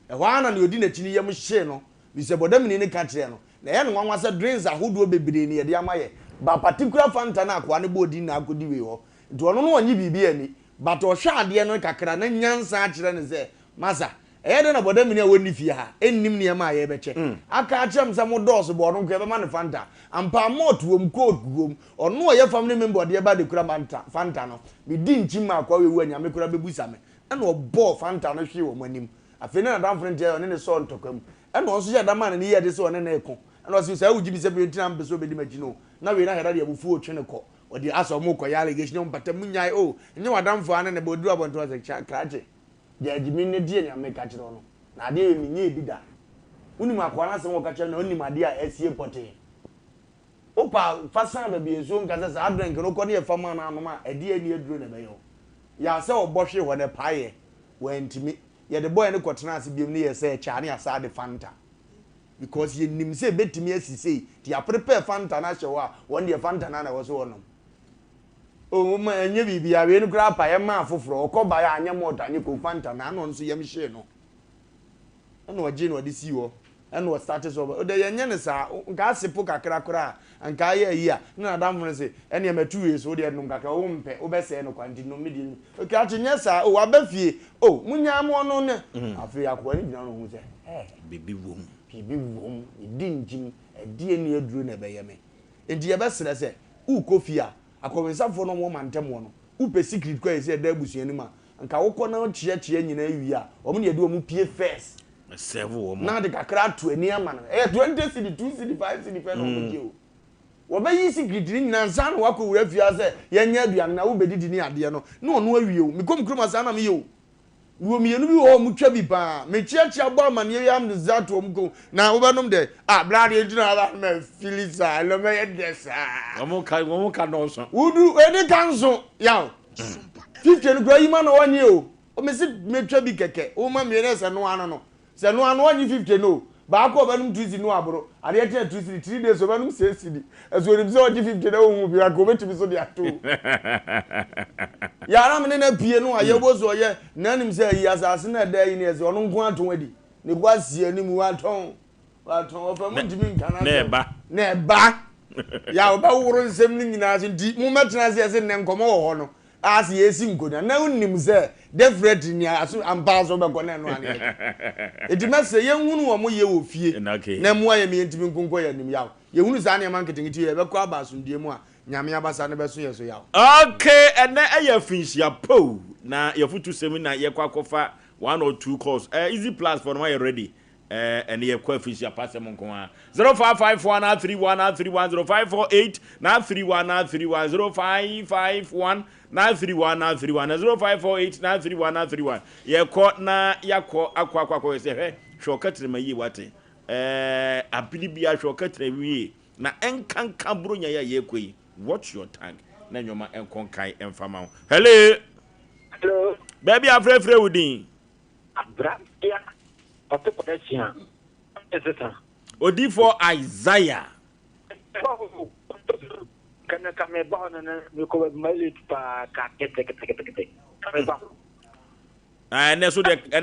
e ho ana ne odi na chi ni ye mo hye no bi se bodam ni ne ka kire no na ye no nwanwa se drinks ahodo bebre ni ye de amaye ba particular fanta na akwa ne bodi na akodi we ho nti ono no onyi bibi ani but o hwa ade no kakra na nyansa akire ne se masa e de na bodam ni a woni fie ha ennim ne ma ye beche aka achem se mo dos bo no ko e be ma ne fanta ampa moto wom code gum ono o ye family member de ba de kura fanta no bi di nchima akwa we wu anyame kura bebusa me na o bo fanta no hwe wo manim afeni na dan front ye ne so ntokam ena onso ye da man ne ye de so ne na ekon ena o se wuji bi se bi ntina mbe so be di magino na we na hera de abufu otwe ne ko o de aso mo ko ya allegation o mpata munyai o nye wadamfo ane ne bodu abonto se kraje de adimi ne die nya me ka kire no na de mi nye bi da uni makwa na se wo ka kire na oni made a esie pote opa fasan ba bi enso nka se adren ke no ko ne ye fama na anoma ede ani aduro ne be yo ya se obohwe ho ne paye wantimi ye de boy ne kotena ase biem ne ye se cha ne asa de fanta because ye nim se betimi asise ti a prepare fanta na hye wa won de fanta na wo so wonom o ma enye bibia we no kra pa ye ma afoforo okoba ya anya mota anye ko fanta na no nso yem hye no na oje no de si wo na o start so o de ye nye ne sa nka asepo kakra kra anka ye yi a na adam no se ene e matu we so de num kakra wo mpe wo be se no kwanti no medi o ka tinye sa o abafie o munya mo no ne afi akwa ni gina no hu se bibi wom di njim edi eni aduro na be ye me enti ye be sere se u kofia akọwensafo no mo mantem no u pe secret kwa ese da abusuani ma nka wokọ na chie nyina awi a omo ne de omo pie first serve wo mo na de kakra to ani ama no 20 cd 2 cd 5 cd fe no mo je o wo be yi secret ni nyina nsa no wakọ wura fia se ye nya aduan na wo be didi ni ade no na ono awi o me kom kroma sa na me yo wo mienu bi wo mu twa bi pa me chiachia bo amane ye am zato om ko na wo benom de blade entina ba me filisa lo me ye desa wo mo ka no so wudu eni kanso yaw 50 no yi ma no wanye o me si me twa bi keke o ma me ne se no ano wanye 50 no ba ko benum 2 no abro ade ye 2 3 days o benum 6 cd ezo rim se o 50 na o hu bi ko betimi so de ato yara me na pie no aye bozo ye nanim se yi asase na da yi ne eze ono nko aton wadi ne kwasi ani mu aton ofa mu dimi nkana na ba ya oba woro nsem ni nyina ase di mu metena se ne nkomo wo ho no as yesi nkoda na unim se definitely ni aso ambazo be ko na no ane edi mase ye hunu wo mo ye wo fie na mu aye me ntimi nkonko ya nim yawo ye hunu sa ne man ketingiti ye be ko abasundie mu a nyame abasa ne be so ye so yawo okay and na aye finshia po na ye futu seminar ye kwakofa 1 or 2 calls easy plus for my ready and ye kwa finshia pass em nko 055131310548 na 31310551 931 ye ko na yakọ akwa se he hwokatere mayi wate abilibia hwokatere wi na enkanka bronya ya ye koi watch your tongue na nyoma enkonkai emfama hello baby afrefre wudin abra ya otopodesia ezeta odi for Isaiah kana kame ba na me ko mali pa ka kete kame ba ene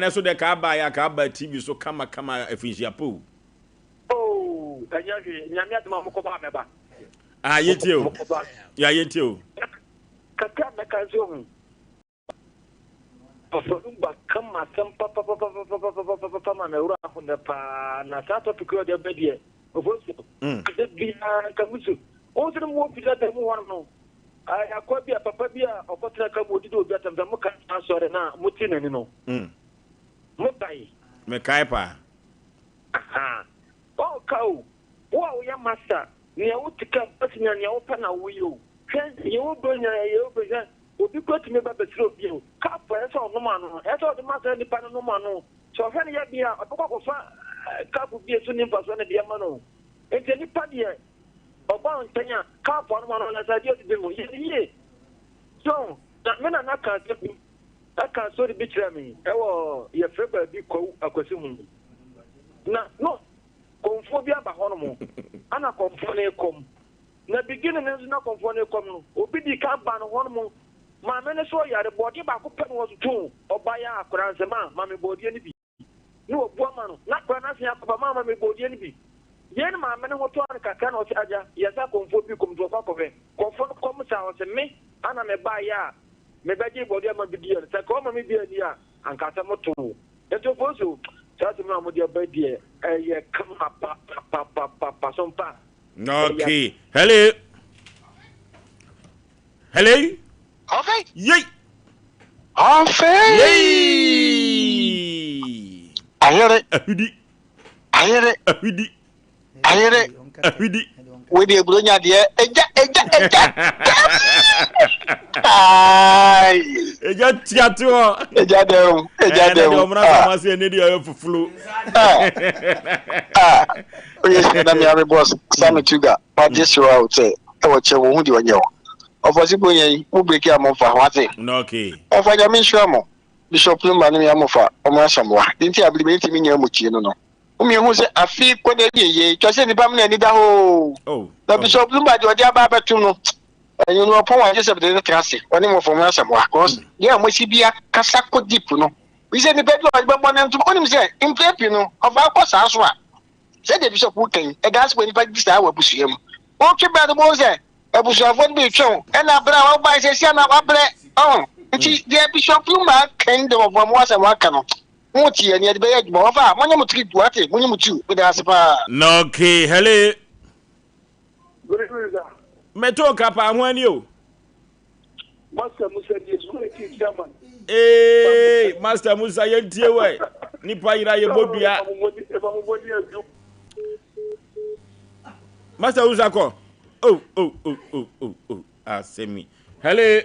so de ka ba ya ka ba TV so kama efinjia po oh anya nyame adama mo ko ba me ba yetio ya yetio kaka me ka zo Ofurumba kama Sompa ma me ura hunda pa na sa topic yo de bedie Oforisuo de bia kamusu o se mo pida de mo wan no akwa bia papa bia okotra ka mo dido bia tamda mo kan asore na muti nani no mo bai me kai pa aha o kau wo ya masa ni o tika pasinya ni o pa na wo yo hwe ye wo donya ye wo beja obi ko timi ba betro bio ka fa eso no ma no eso de ma se ni pa no ma no so hwe ne ya bia oboko ko fa ka bu bia so ni pa so ne bia ma no ente ni pa dia oba ntanya ka fa no ma no na sa dia de mo ye so na me na ka ke bi aka so de bitra mi e wo ye fe ba bi ko akwasi hu na no konfo bia ba ho no mo ana konfo ne kom na beginning na konfo ne kom no obi di ka ba no ho no mo ma me ne so yare body ba ko pen was too obaya akran se ma me body ni bi ni obu ama no na kwa na sia papa ma me body ni bi yen ma me ne ho to an kaka na o ti aja ya sa konfo bi kom do fa ko fe konfo kom sa o se me ana me ba ya me ba ji body ama bi di ya sa ko ma me bi ani a an ka ta moto e to foso sa ti ma mo di ba di e ye kama pa sompa okay hello Okay. Yay! Okay. Yay! I hear it. Ahudi. I hear it. Ahudi. I hear it. Ahudi. With the Brunia dear. Ay. Eja tiato. Eja dem. Omra famasi ene di ayo fufulu. Oye se na mi ame boss. Sami Tuga. Pa jesu out say. E wo che wo hu di onye wo. Oforisuo yen wo break am fa wate. No okay. E fa jam nshua mo. Bishop Lumba ni am fa o mo asamwa. Dinti abili be ntimi nya muchie no no. Umi hu se afi kwode ye twase ni pam na ni da ho. Oh. Na Bishop Lumba de odi aba betum no. Enyo no pon wa Joseph de trase. Oni mo fo mo asamwa. Cause ye mo sibia kasa ko deep no. We say ni be do agbo na ntum oni mi se imprepi no of akosa so a. Say the Bishop wo kan e gas ko ni pa bisa wa busuam. O ke ba do mo se ebusuafo bi twon e na bra wa ba se sia na wa bre nti the Bishop Lumba kan de wo mo asa wa kan no mo ti ani de be ya djuma wa fa mo nya mo tri du ate mo nya mo tu be da sepa no okay hello good evening sir meto kapa ho ani o Master Musa di so e ti chairman Master Musa yentie we nipa ira ye bodua Master Musa ko Oh. Asemi. Hello.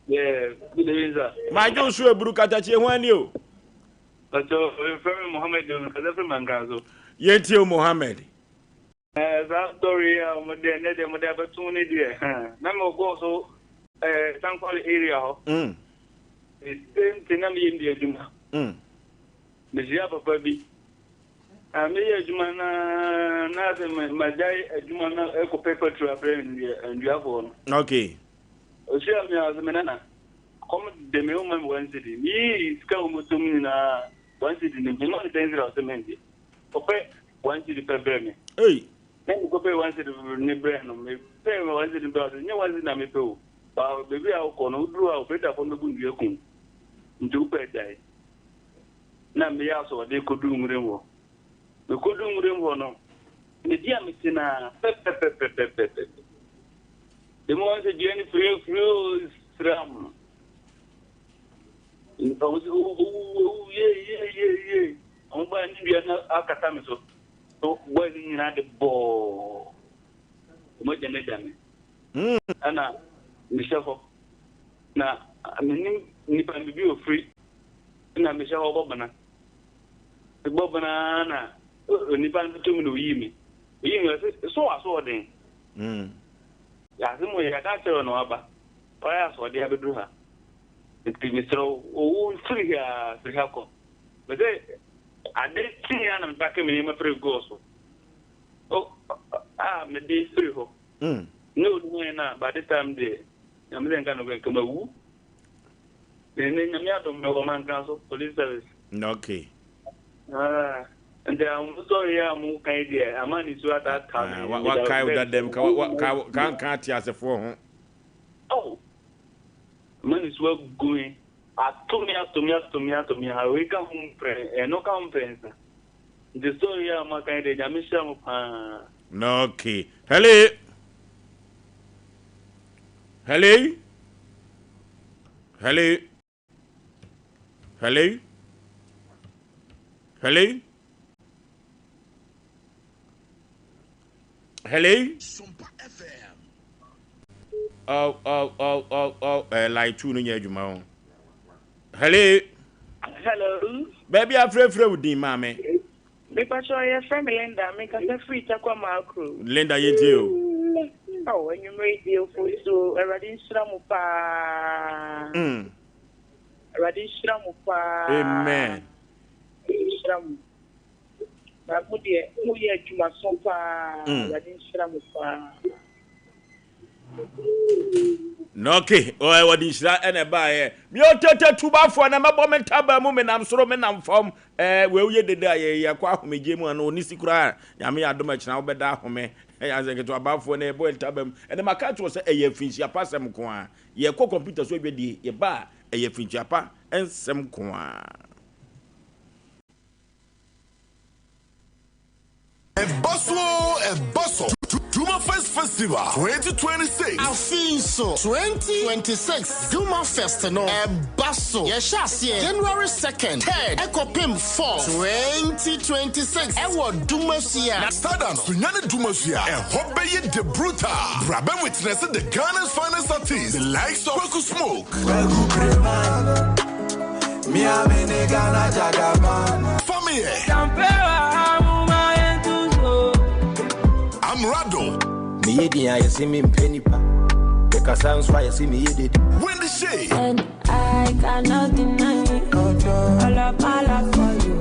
Yeah, good evening, sir. My Joshua Brukata Chewani o. So, from Mohammed, Kazafi Mangazo. Yetio Mohammed. That story, the Mother opportunity, Namo go so, some call area. It's Tinami India Juma. The Java Baby. Me Jumana, nothing, my day, Jumana, eco paper to a brain and you have one. Okay. Osei Yaw as a manana. Come the moment one city. Me is come to me na one city in the danger of the Mendy. Okay, one city per Bernie. Hey. Then you go pay one city in the brain. Me pay one city in the new one in Amipo. But baby, I'll call no drew out better from the Bunyakum. Into pay die. Now, me also they could do Murimo. We could do Murimo no. The dear Missina, the more the journey free is from. Oh, yeah. I'm going to be an academic. So, when you had the ball, much than it. Anna, Michelle, now, I mean, Nipa be free. And I'm Michelle Bobana. The Bobana, Nipa to me. So I saw them. Yazimu ya kachero no aba. Oya so de abedu ha. Nti misro o free ya ko. Bede ade ti ya na mpake me ma free go so. Oh me dey free ho. No, na by the time dey. I'm then kind of come woo. Then me adom me woman council police service. Okay. And I'm sorry, I'm kind there. I'm on at that time. What kind of them can't as a for? Oh, man is well going. To me. I wake up home, and no conference. The story I'm kind of Jamisha. Okay. Hello. Hello. Hello. Hello. Hello. Hello. Sompa FM. Like two near you, man. Hello. Hello. Baby, I'm afraid with the mammy. Because your friend Linda make us a free Takwa crew. Linda, you do. Oh, when you made the Oforisuo, already Shramupa. Already Shramupa. Amen. Shram. But who ye to my Sompa? Already Shramupa. No, okay. Oh, I was and a buyer. Me o tete tuba for na mabo mentaba mu me nam soro me nam fom we ye deda ye kwa home gemu an oni sikura ya me adom a kina obeda home ya ze keto abafo na ebo entabam and ma ka to say eye finchi apa sem ko a ye ko computer so ebedi ye ba eye finchi apa ensem ko a Eboso. Duma Fest Festival 2026. Afinso 2026. Duma Fest no. Eboso. Yeshasye. January 2nd. 3rd. Ekopim 4th. 2026. Ewo Dumasia. Stardom. Sunyane Dumasia. And Hobeye de Bruta. Braben witnessing the Ghana's finest artists. The likes of Kweku Smoke. Family. I'm Rado. Asem Mpe Nipa. Because sounds why I see me did. Win the shade. And I cannot deny it. All of my love for you.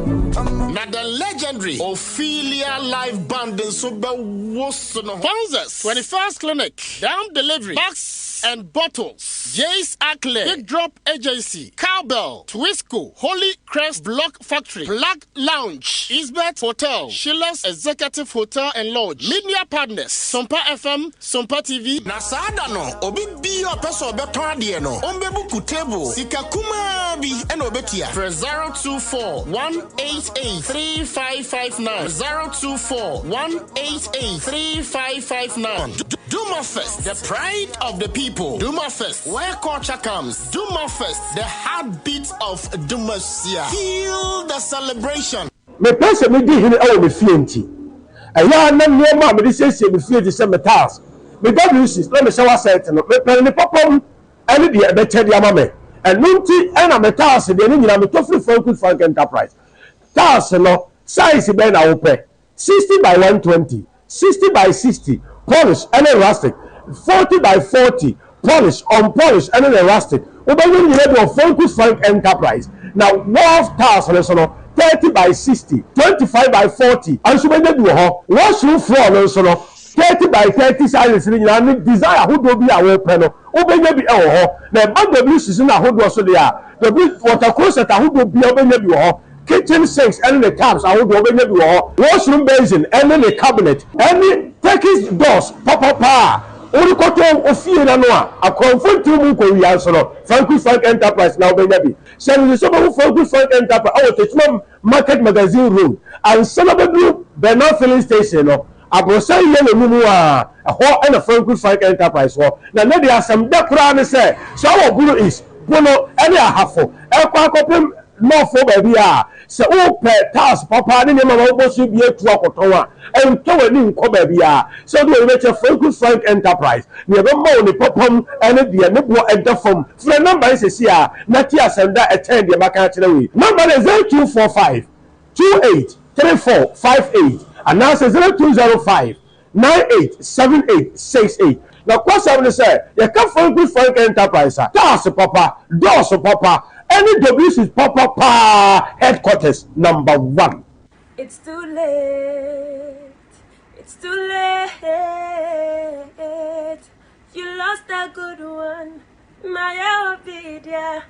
Now the legendary Ophelia live band in Suba Wosono. Sponsors 21st Clinic. Down delivery. Box and bottles. Jace Ackley. Big Drop Agency. Cowbell. Twisco. Holy Crest Block Factory. Black Lounge. Isbeth Hotel. Sheila's Executive Hotel and Lodge. Media Partners. Sompa FM. Sompa TV. Nasada no. Obi bi opeso beton ade no. Ombebu kutebo. Sika kuma bi eno obetia. Press 024-188-3559. 024-188-3559. Duma Fest, the pride of the people. Duma Fest, where culture comes. Duma Fest, the heartbeat of Dumasia. Feel the celebration. Me person me di hini ewo me fienti. Eya na niema me di sese me fienti se metals. Me WC, let me show set no. Me pen ni popom ene di e be che di ama me. Enunti ena metals de ni nyina me to free Frank Enterprise. Tals no size be na wo pe. 60 by 120, 60 by 60, polish and rustic, 40 by 40, polish, unpolished and rustic. We don't need to Frank Enterprise. Now, wall tiles on 30 by 60, 25 by 40, and so many do washroom floor 30 by 30 sizes and desire who do be our panel. Open maybe now, bag the season who do so they are. The water closet who do be open maybe kitchen sinks and the taps I would open maybe washroom basin and then the cabinet and Turkish doors papa only cotton of fear and a comfort to Muko answer Frank Enterprise now baby send the summer Frank Enterprise out the market magazine room and celebrate Bernard filling station I go say yellow mumu a hot and a Frank Enterprise now there are some decran say so our blue is bono any a half no for baby so per task papa ni mama wo so bi etu akoton a ento wani nko baby so do we check Frank Enterprise ne be ma oni popom ene de ne bo edafom for number is here na ti asenda attend de maka kire we number is 0245 283458 and now 0205 987868 now question say you come Frank Enterprise task papa doors papa any WC is Papa headquarters number 1. It's too late. It's too late. just a good one. My obedient,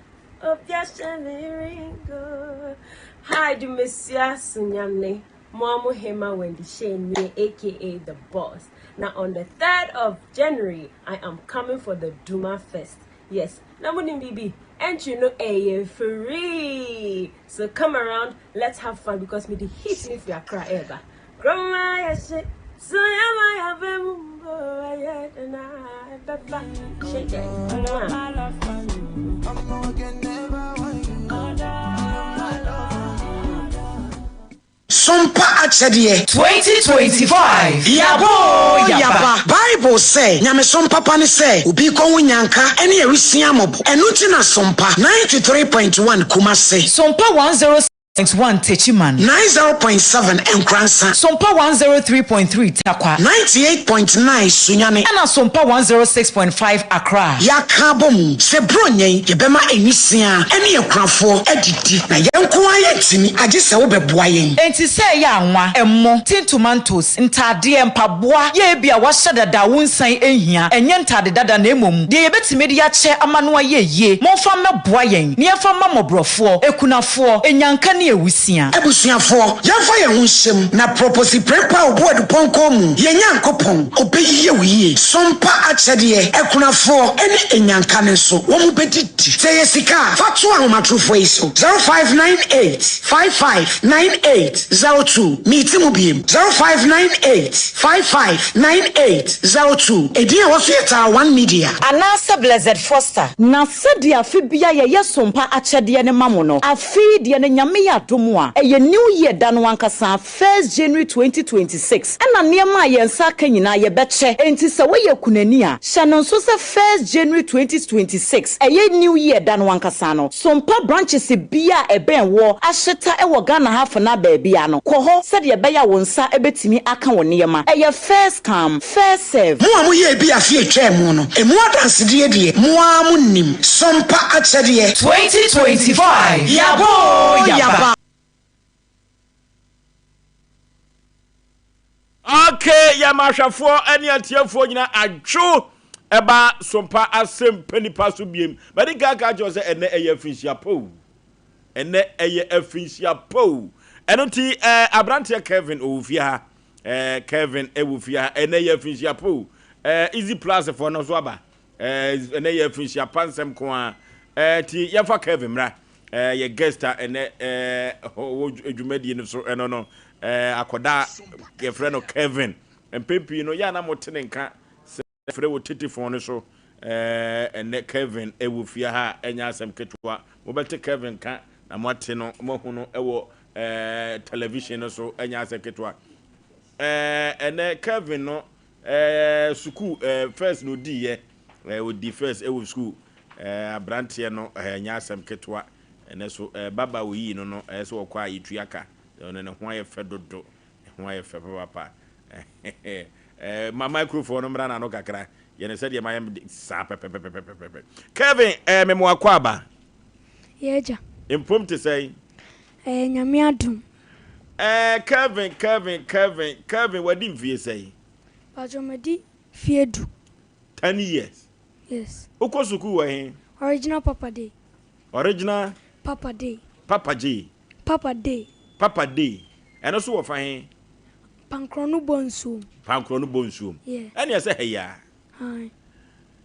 ringo. Hi, do Monsieur Sunyamne, Momo Hema Wendy Shane, aka the boss. Now, on the 3rd of January, I am coming for the Duma Fest. Yes, Namunim Bibi, and you know, free. So come around, let's have fun because me the hit me if you are cry ever. Grandma, shit. So I have a and I shake it. Sompa Achedie 2025 Yaba Bible say nyame sompa pa ne say obi ko wunyanka ene erisia mobo enu ti na sompa 93.1 Kumase Sompa 106.1 Techiman 90.7 Nkransa Sompa 103.3 Takwa 98.9 Sunyane Ana Sompa 106.5 Accra Yakabom se bronyen yebema enisia ene yekrafo edidi na yenko ayetimi age se wo beboa yen enti se ya anwa emmo tin tomatoes ntade empaboa ye bia wa hyedada wonsan ehia enye ntade dada na emom de yebetime de ya che amano ayeye monfa meboa yen ne yefa mamobrofo ekunafo enyanka ne ewusia ebusuafo yefa ye hunhyem na proposi prepa oboadu ponko mu yenyankopon obeyiye wiye sompa achede ekunafo ene enyanka ne so wo mu bedidi se yesika fatu ahomatrofo iso 0598559802 meeting mu biem 0598559802 edia wo fieta one media anasa blessed foster na sadia fibia ye sompa achede ne mamono afi de ne nyame ya domwa eye new year dan wankasa 1st January 2026 ena niema ye nsa ka nyina ye beche enti se we ye kunani a hyanon so se 1st January 2026 eye new year dan wankasa no sompa branches bia eben wo ahyeta ewo Ghana half na baabia no koho se de be ya wonsa ebetimi aka wo niema eye first come first serve mo amu ye bia fi etwa mu no emu adanse de mo amu nim sompa achede 2025 yaba Okay, Yamashafo, any atiafo nyina adwo eba sompa Asem Mpe Nipa so biem. But the gaga just ene eye finsia po. Ene eye finsia po. Eno ti Abrante Kevin Owufia. Kevin Ewufia ene eye finsia po. Easy plus for no so aba. Ene eye finsia pansem ko a ti yafa Kevin mra. Ye guesta ene edwumadi no so eno no. Akoda your friend Kevin and Pimpi no ya na motene nka se frɛ wo titifon so and Kevin Ewufia ha enya asem ketua wo bete Kevin ka na mote no mohu no ewo television so enya asem ketua and Kevin no school first no di ye wo di first ewo school Abrante no enya asem ketua and so baba wo yi no so wo kwa yituaka no ho aye fedodo ho aye fe papa my microphone number na no kakra ye ne said ye my sa pepe Kevin memo akwaba yeja impom to say nyame adum Kevin what did you say Bajomedi fiedu 10 years yes ukosuku wa hin original papa day Papa Day. And also of fine Pancronu Bonsu. Yeah. And you say, hey, ya. Hi.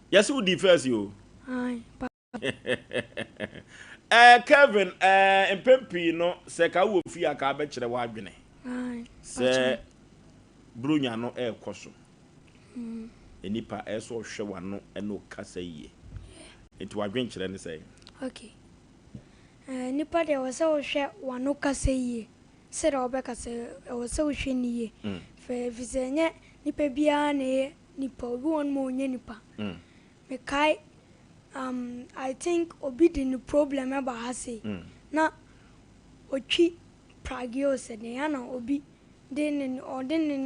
Yes, who defers you? Hi. Kevin, and Pempi, no, Seka will fear cabbage the wagene. Hi. Say, Brunia no air cosso. Nipa air so show no and no casse. It was venture and say, okay. Nipa de was so share one no kase said Obeka say was so shiny fe visenye nipa bia na nipa obi won mo nye nipa me kai I think obi di no problem aba ha say na otwi pragio se ne ya na obi den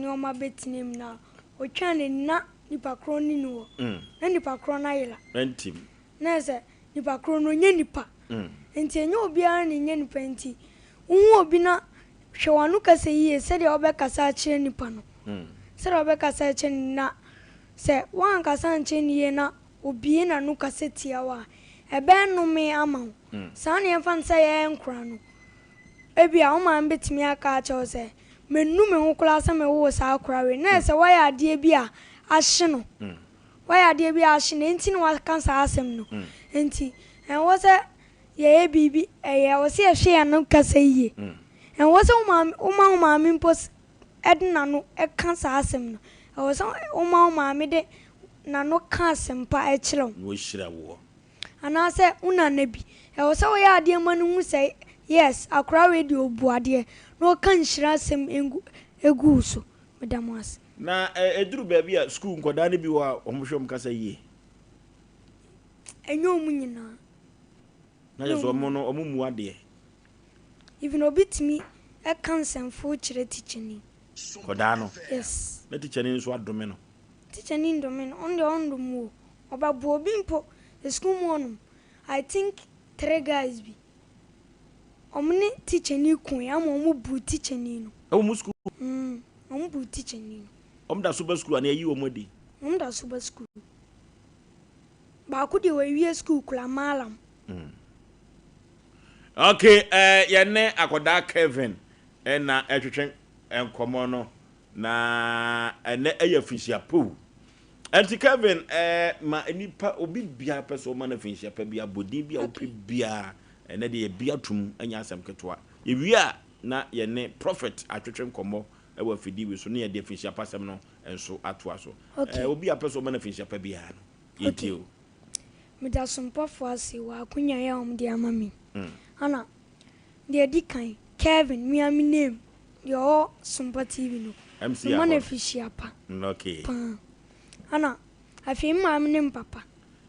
no ma betinem na otwa ne na nipa kro ni no na nipa kro na yela entim na se nipa kro no nye nipa enti enye obi ara ne nye nipa enti wo obi na hwewanu kase yie se de obekasa akire nipa no se de obekasa akire na se wan kasa nche niye na obi na no kasetia wa ebe no me ama saa ne yɛmfa nsa yɛ nkora no ebi a woma mbetimi aka akyɛw sɛ mennu me ho kula sɛ me wo saa kora we na sɛ wayɛ ade bi a ahye no wayɛ ade bi a ahye no enti no waka saa asɛm no enti ɛwɔ sɛ yɛyɛ bibi ɛyɛ wɔ sɛ yɛhwɛ yɛ no kasa yie ɛwɔ sɛ woma maame mpo ɛde na no ɛka saa asɛm no ɛwɔ sɛ woma maame de na no ka asɛm pa ɛkyerɛw wo hyira wo anaasɛ una na bi ɛwɔ sɛ wɔyɛ adeɛ ma no hu sɛ yes akora we de obu adeɛ na ɔka nhyira asɛm egu so medam ase na eduru baabi a school nkɔdaa ne bi wɔ a ɔmohwɛ kasa yie ɛnyɛ ɔmo nyinaa na yɛ so ɔmo mu adeɛ even obi timi ɛka nsɛmfo kyerɛ tikyani kɔdaa no yes na tikyani nso adome no tikyani ndome no ɔnde ɔndom wo ɔbabu obi mpo the school morning I think 3 guys bi omni tikyani kun ya mo mu bu tikyani no mu school omu bu tikyani no da super school ana yi omodi da super school ba ku de we school kula malam okay yene akoda Kevin na etwetwen enkomo no na ene eyafishia po anti Kevin ma nipa obi bia peso ma na finhyia pa bia bodi bia opi bia ene de bia tum anya asem ketwa ewia na yene prophet atwetwe nkomo ewa fidi we so na ye de finhyia pa asem no enso atoa so obi a peso ma na finhyia pa bia no yetio me da Sompa fo ase wa akunya ya de amami ana de dikan Kevin mi am name yo Sompa TV no MC ma na finhyia pa okay ana afi mam ne papa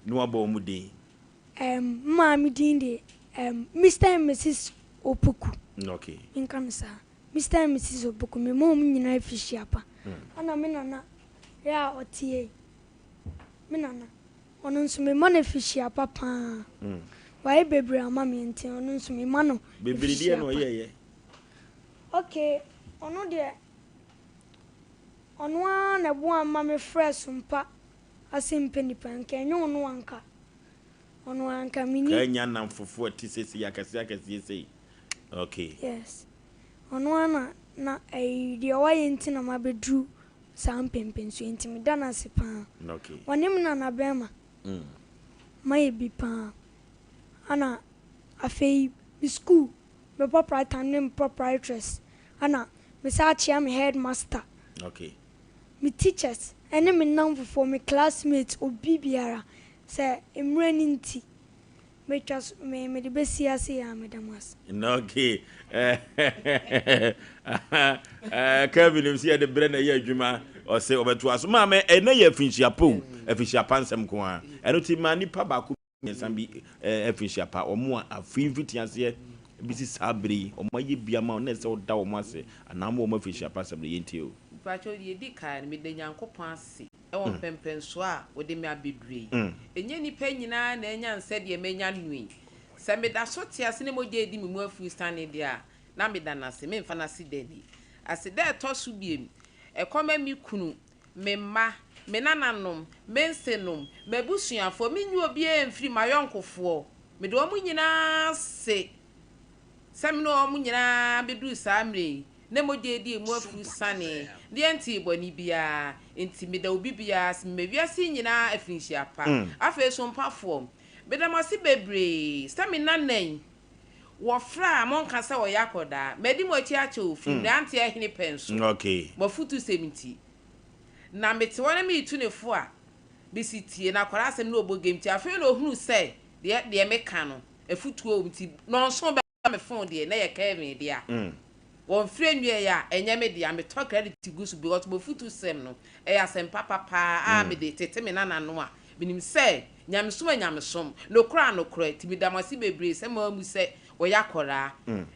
no abo mu din mam din de Mr and Mrs Opoku okay inkansa Mr and Mrs Opoku me mom nyina afihia pa ana me nana ya otie me nana ono nso me ma na afihia pa pa why bebre ama me enti ono nso me ma no bebre die no ye okay ono de ono na bo amma me fresh mpa Asem Mpe Nipa nke enyo ono anka mini kanya na mfofo atisesi yakasi sei okay yes ono na de waye nti na mabedru sa mpempenso enti me dana se pa okay wanim na bema my bi pa ana afei school me proprietor name proprietress ana me sa chia me headmaster okay me teachers ene me nam for me classmates obi biara say emrani nti me just me de besia se ya medamas okay Kevin msi de bre na ye adwuma o se obeto aso ma me ene ye afinhyia po afinhyia pansem ko a eno ti ma nipa ba ko nsan bi afinhyia pa omo afinfiti ase bisi sabri omo ye bia ma na se oda omo ase anam omo afinhyia pansem ye ntio pacho ye di kan me de nyankopon ase e won pempenso a wo de me abedure enye nipa nyina na enya nse de menya nui se me da so ti ase ne moje di me mu afu stand de a na me da na se me mfa na se dadi ase da to so biem e koma mi kunu me ma me nananom me nsenom me busuafo me nyu obi emfiri mayonkofo me de omu nyina se me no omu nyina bedu samre ne moje di emu afu sane de enti boni bia enti me da obi bia se me wiase nyina afinhyia pa afa Sompa fo me da masi bebre se me nanan wo fra monka se wo yakoda me di mo chi ache ofin de ante ehene penso okay mo futu 70 na mete wona me itu ne fo a bisitie na kwara asem na obogem ti afa no hunu se de me ka no afutu o mti no nso be me fon de na ye Kevin de a won frenwe ya enye me de me talk credit gusu because mo futu sem no e Asem papa a me de tete me nana no a binim se nyamesom no kra ti bi damasi bebre se ma mu se wo yakora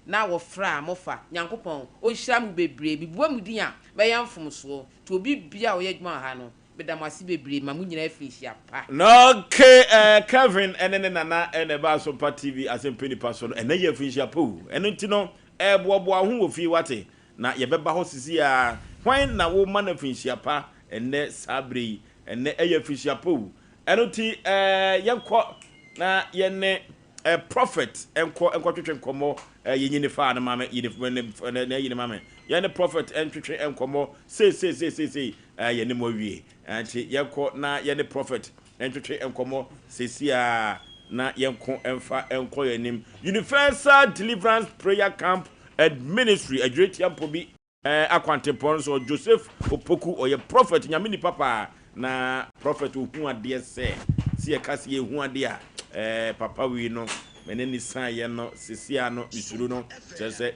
na wo fra mofa nyankopon o hira mu bebre bibuwa mu din a be yamfom so to obi bia wo yadwuma ha no be damasi bebre ma mu nyina afihia pa okay Kevin ene nana ene ba Sompa TV Asem Mpe Nipa so ene ye afihia po ene ntino bobo ahu wo fi wate na ye beba ho sisi a hwan na wo ma na afihia pa ene sabre ene ye afihia po Enuti yenko na yene prophet enko twetwe nkomo yenyine fa na mama yine mama yene prophet entwetwe enkomo say yene mo wie anti yenko na yene prophet entwetwe enkomo sesia na yenko emfa enko yenim Universal Deliverance Prayer Camp and Ministry adwetiam pobi akwantepon so Joseph Opoku oye prophet nyamini papa na prophet ohu ade se sie kase ehu ade a papa wi no meneni san ye no sesia no misuru no se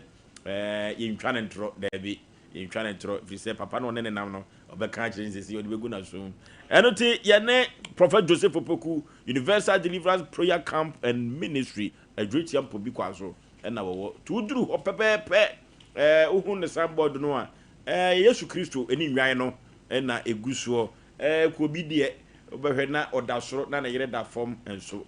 yintwa ne ntro dabi yintwa ne ntro fi se papa no ne nam no obeka kire sesi odi begu na so enoti ye ne prophet Joseph Opoku Universal Deliverance Prayer Camp and Ministry adwetiam pobi kwaso na wo tuduru opepepe uhun ne sambod no a Yesu Kristo eni nwan no na egusuo ko bi de obehwe na odasoro na yere da form enso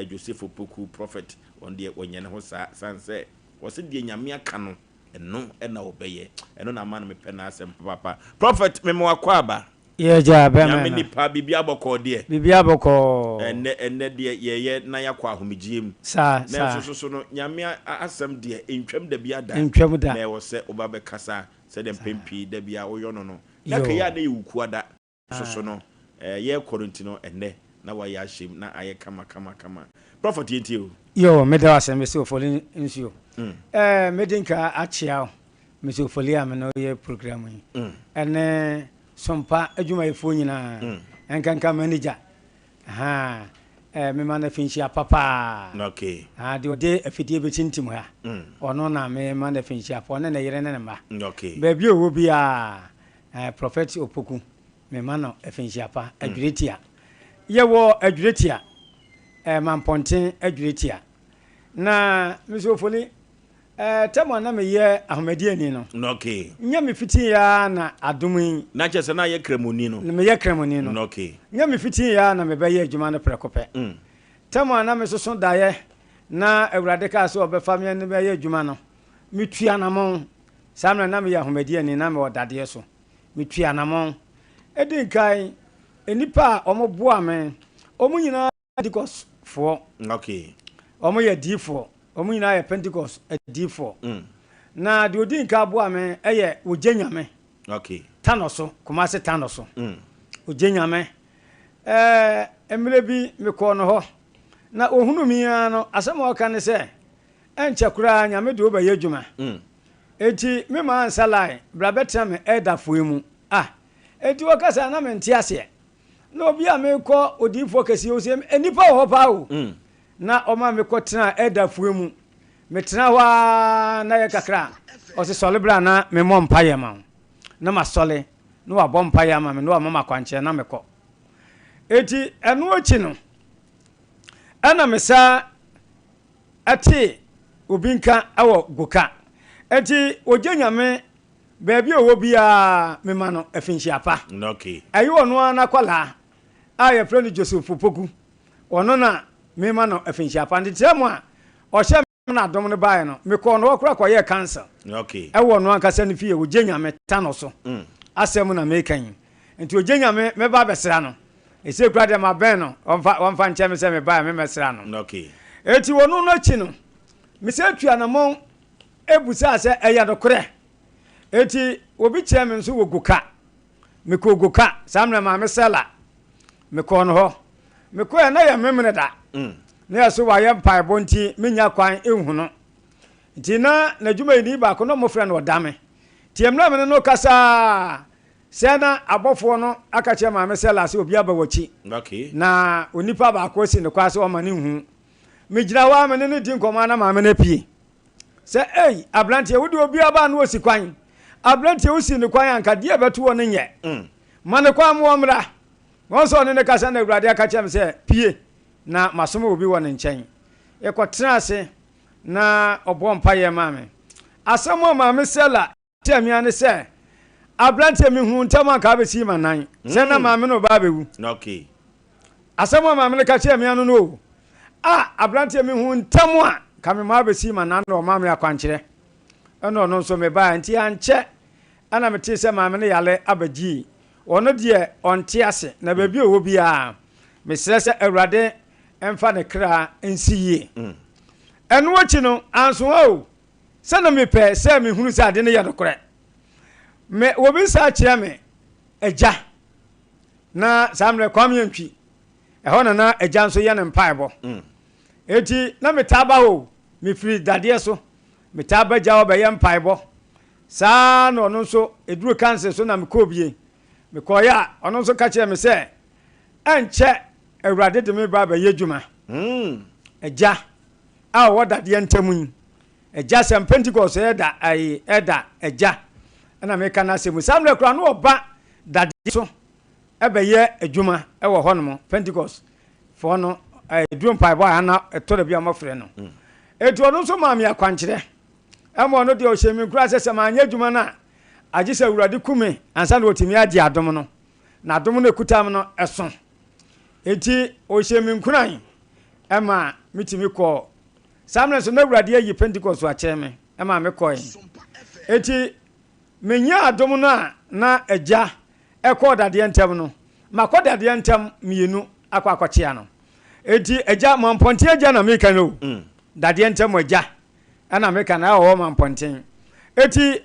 Joseph Opoku prophet on de onye ne ho sanse wo se de nyame aka no eno na obeye eno na man me pe na asem papa prophet me mo akwaba ja be nyame nipa bibia boko de bibia boko enne de ye na yakwa ahomegiem sa na so no nyame asem de entwam da bia da na wo se oba be kasa se de pempi da bia oyo no na ka ya na yuku ada so no ye Korintino enne na wa ya shim na aye kama prophet yentio yo me da asem se ofoli nsuo medinka achia me se ofoli am no ye program yi ene sompa adwuma efo nyina enkanka manager me man finchia papa okay de afidie be chintim ha ono na me man finchia po na yere ne ma okay baby owo bia prophet Opoku me man finchia pa adwuretia ye wo adwuretia mamponten adwuretia na me so foli temo na me ye ahmadi ani no okay nya me fiti ya na adomi na chese na ye kremoni no me ye kremoni no okay nya me fiti ya na me be ye adwuma no prekope temo na me soso daye na awurade ka so obefa me ne be ye adwuma no me tua na mon samna na me ye ahmadi ani na me odade so me tua na mon edin kai enipa omoboa me omu nyina dikos fo okay omu ye difo omu nyina ye Pentecost D4 na de odin ka boa me eye ojenyame okay tanoso kumase tanoso ojenyame emre bi me ko no ho na ohunu mi ano asem o kan se enche kura nyame de oba yedwuma eti me ma ansalai brabetra me edafo emu eti wakasa na me ntiase na obi a me ko odifo kesi o se enipa ho pa o na oma me kotena edafo emu me tena wa na ye kakra o se solebra na me mo mpaye ma na ma sole no wa bom mpaye ma me no wa mama kwanche na me ko eti enu ochi no ana me sa ati obinka awo goka eti ojanyame baby owo bia me ma no afinchi apa okay ayi ono na kwala aye friend Joseph Opoku ono na me ma no afinchi apa ndi temo a o hye na dom ne bae no me ko no okura koye cancer okay e wo no ankasa ne fie ojanyame tano so asem na me kan enti ojanyame me ba besra no ese kura de ma ben no onfa nche me se me bae me mesra no okay eti wono no chi no me se tua na mon ebusa se eya dokore eti obi cheme nso woguka me ko goka samna ma me sela me ko no ho me ko na ya memene da na ya so wa ya pai bonti menya kwan ehu no nti na djuma ni ba ko no mo frɛ no odame tiemna me no kasa sena abofo no akache ma me sela se obi aba wachi okay na onipa ba ko si ne kwa se o ma ne hu me gira wa me ne di nkoma na ma me na pie se ablante wodi obi aba no osi kwan ablante osi ne kwan anka de beto wo ne nye mane kwa mo mra won so ne kasa na awurade akache me se pie na masomo obi wo ne nchen ekotena ase na obo mpa ye ma me asamo ma me sela temia ne se ablante mi hu ntama ka be si manan se na ma me no ba bewu okay asamo ma me ka che me anu no ablante mi hu ntamu a ka me ma be si manan no ma me akwankyere eno no so me ba nti anche ana me ti se ma me ne yale abagi ono de onte ase na ba bi owo bia mesrɛ sɛ awurade ɛmfa ne kra nsi yie ɛno akyi no anso o sɛ na mepɛ sɛ mehunu sɛ ade no yɛ nokorɛ me wobi sa kyerɛ me agya na saa mmerɛ kwam yɛntwi ɛhɔ na agya nso yɛ ne mpaebɔ eti na metaa ba ho mefiri dadeɛ so metaa ba gya wɔbɛyɛ mpaebɔ saa na ɔno nso eduru kanse so na mekɔ bie mekɔyɛ a ɔno nso ka kyerɛ me sɛ ɛnkyɛ awurade de me ba bɛyɛ dwuma agya a wɔwɔ dadeɛ ntam yi agya sɛ pentecost ɛda agya ɛna meka no asɛm saa mmerɛ kora no ɔba dadeɛ so ɛbɛyɛ adwuma ɛwɔ hɔ nom pentecost fɔ no duru mpaebɔ a ana ɛtɔ da bi a mɔfrɛ no ɛtu ɔno nso maa me akwankyerɛ ɛma ɔno deɛ ɔhyɛ me nkura sɛ sɛ maanyɛ adwuma no a agye sɛ awurade kume ansa na ɔtumi agye adom no na adom no ɛkuta m no ɛso enti ɔhyɛ me nkuran ɛma metumi kɔɔ saa mmerɛ so na awurade ayi pentecost akyerɛ me ɛma mekɔe enti menya adom no a na agya ɛkɔɔ dadeɛ ntɛm no makɔ dadeɛ ntɛm mmienu akɔ akɔkyea no enti agya mampɔnte agya na meka no dadeɛ ntɛm agya ɛna meka na ɛwɔ mampɔnten enti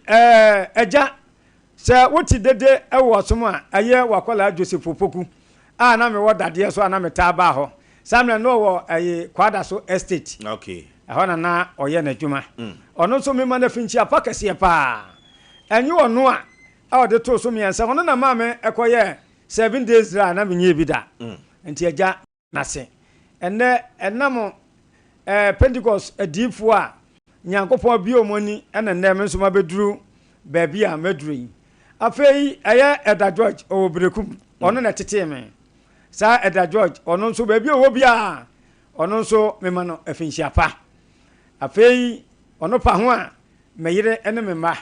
agya sɛ wote dede ɛwɔ som a ɛyɛ wakɔla Joseph Opoku a na mewɔ dadeɛ so a na metaa baa hɔ saa mmerɛ no wɔ ɛyɛ kwada so estate ɛhɔ na ɔyɛ n'adwuma ɔno nso mema no afinkyi apa kɛseɛ paa ɛnyɛ ɔno a ɔde too so mmiɛnsa ɔno na maa me ɛkɔyɛ 7 days ra na menyɛ bi da nti agya nase ɛnɛ ɛnam Pentecost adiifoɔ a nyankopɔn bio mu ani ɛna nnɛ me nso mabɛduru baabi a maduru yi afei ɛyɛ Ɛda George ɔwɔ Berekum ɔno na tetee me saa Ɛda George ɔno nso baabi a ɔwɔ bia ɔno nso mema no afinhyia pa afei ɔno pa ho a meyere ɛne me mma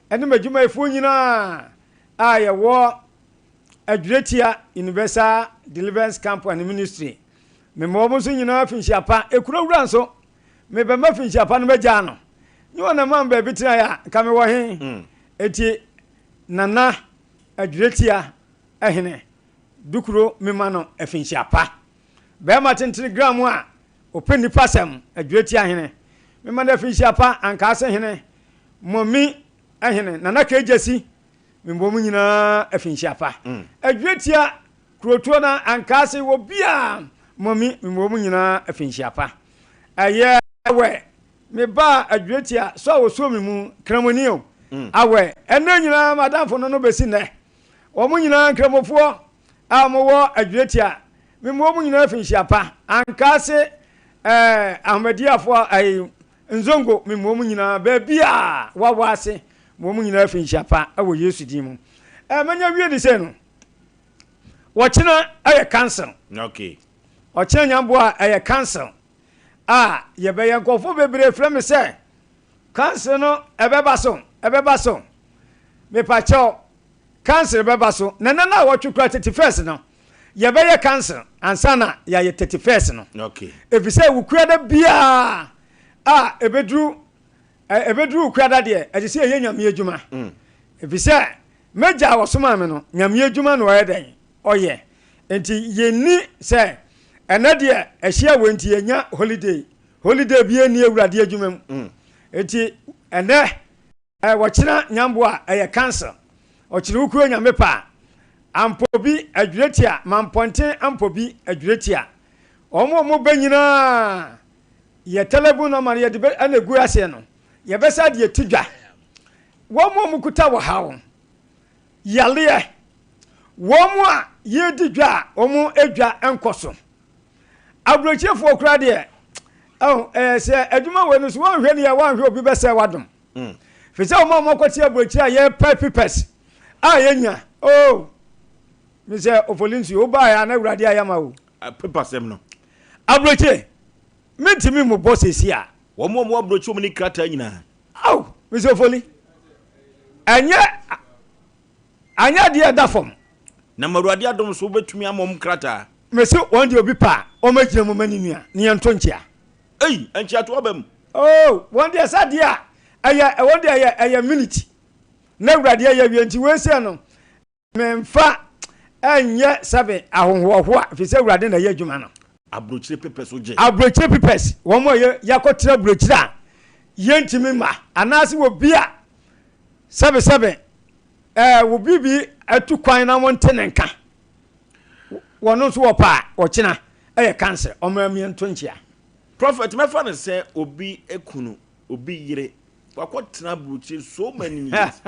ɛne madwumayɛfoɔ nyinaa a yɛwɔ Adwuretia Universal Deliverance Camp and Ministry mema wɔn nso nyinaa afinhyia pa ekurawura nso mebɛma afinhyia pa no bɛgya no nyɛ wɔn nam baabi tena ya ka me wɔ he eti nana Adwuretia ɛhene dukuro mema no afinhyia pa bɛma tentene gram a Mpe Nipa sɛm Adwuretia hene mema no afinhyia pa ankaase hene momi ɛhene nana kejesi memo mu nyinaa afinhyia pa Adwuretia kurotuo na ankaase wɔ bia momi memo mu nyinaa afinhyia pa ɛyɛ awe me ba Adwuretia so wɔ so me mu kramoni o awe ɛna nyinaa madamfo no besi nɛ wɔn nyinaa kramofoɔ a mo wɔ Adwuretia memo mu nyinaa afinhyia pa ankaase ahmadiafoɔ ai nzongo memo mu nyinaa ba bia wawase mo mu nyinaa afinhyia pa awɔ Yesu din mu manya wie ni sɛ no wɔkyena ayɛ cancel ɔkyena nyamboa ayɛ cancel a yɛbɛyɛ nkɔfo bebree frɛ me sɛ cancel no ɛbɛba so mepakyɛw cancel bɛba so na wɔtwe kura 31st no yɛbɛyɛ cancel ansa na yɛayɛ 31st no efisɛ wukura da bia a ebeduru ukura deɛ ɛde sɛ yɛ nyame adwuma efisɛ megya wɔsoma me no nyame adwuma no ɔyɛ den ɔyɛ enti yɛni sɛ ɛna deɛ ɛhyia wɔ nti yɛnya holiday bi ani awurade adwuma mu enti ɛnɛ wɔkyena nyambo a ɛyɛ cancel ɔkyena wukura nyame pa ampobi Adwuretia mampɔnten ampobi Adwuretia ɔmo bɛ nyinaa yɛ telebu no ma yɛde bɛ ana gu ase no yɛbɛsa de yɛtidwa wɔn kuta wɔ hawo yaleɛ wɔn a yɛdi dwa a wɔn adwa nkɔ so aburokyefo kura deɛ sɛ adwuma wɔ no so wɔn hwɛ ne yɛ wɔn hwɛ obi bɛsɛ wadom fisɛ wɔn kɔte aburokyi a yɛ pɛ pipɛs a yɛnya me sɛ ofolinsu wo baa ya na awurade ayama wo pepasɛm no aburokyi mentimi mu bɔ sesi a wɔn aburokyi wɔn ne krata nyinaa me sɛ ofoli anya deɛ da fam na awurade adom so wobɛtumi ama wɔn krata me sɛ wɔn de obi pa ɔmagyina mu mani nua ne yɛnto nkyea nkyea to aba mu wɔn deɛ sa deɛ a wɔn deɛ ɛyɛ minute na awurade ayɛ wie nti wɔn sɛ no memfa enye sabe ahonhoho a fi se awurade na ye adwuma no abrochire pepes oje abrochire pepes wo mo ye yakotra abrochire a yentimi ma anase wo bia sabe wo bibi atu kwan na wonte ne nka wono so wo pa o kina cancer omrami ntonchia prophet me fa ne say obi ekunu obi yire wakotra abrochire so many years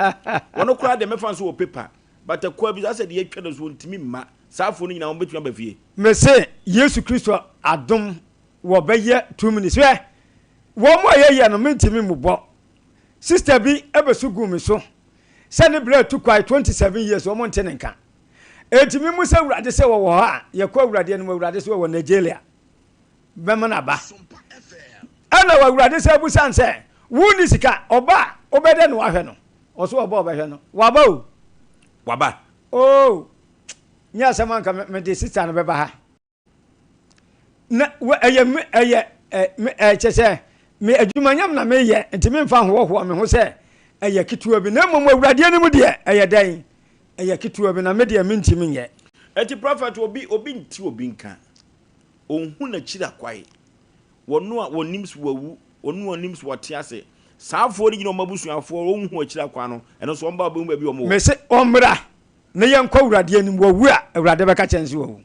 wono kura de me fa so wo paper but akwa bi say de yetwa no so ntimi ma saafo no nyina wo betuma ba fie me say Yesu Kristo adom wo beye 2 minutes wo mo ye no mentimi mubo sister bi ebesu gumi so se ne bre tu kwai 27 years wo mo nte nka etimi mu se awurade se wo ha ye kwa awurade no awurade se wo Nigeria be mana ba ana wa awurade se bu san se wu ni sika oba obede no ahwe no oso oba obehwe no waba oh nya sama nka me de sister no be ba ha na eye chese me adwumanyam na me ye ntimi mfa ho me ho se eye kituwa bi na mmom awurade anim de eye dan eye kituwa bi na me de me ntimi ye eti prophet obi nti obi nka onhu na chira kwai wonu a wonims wawu onu onims wote ase saafo ni nyina mabusuafo onhu achira kwa no eno so omba ba bi omo me se omra ne yenkwa awurade anim wawu a awurade beka chense wawu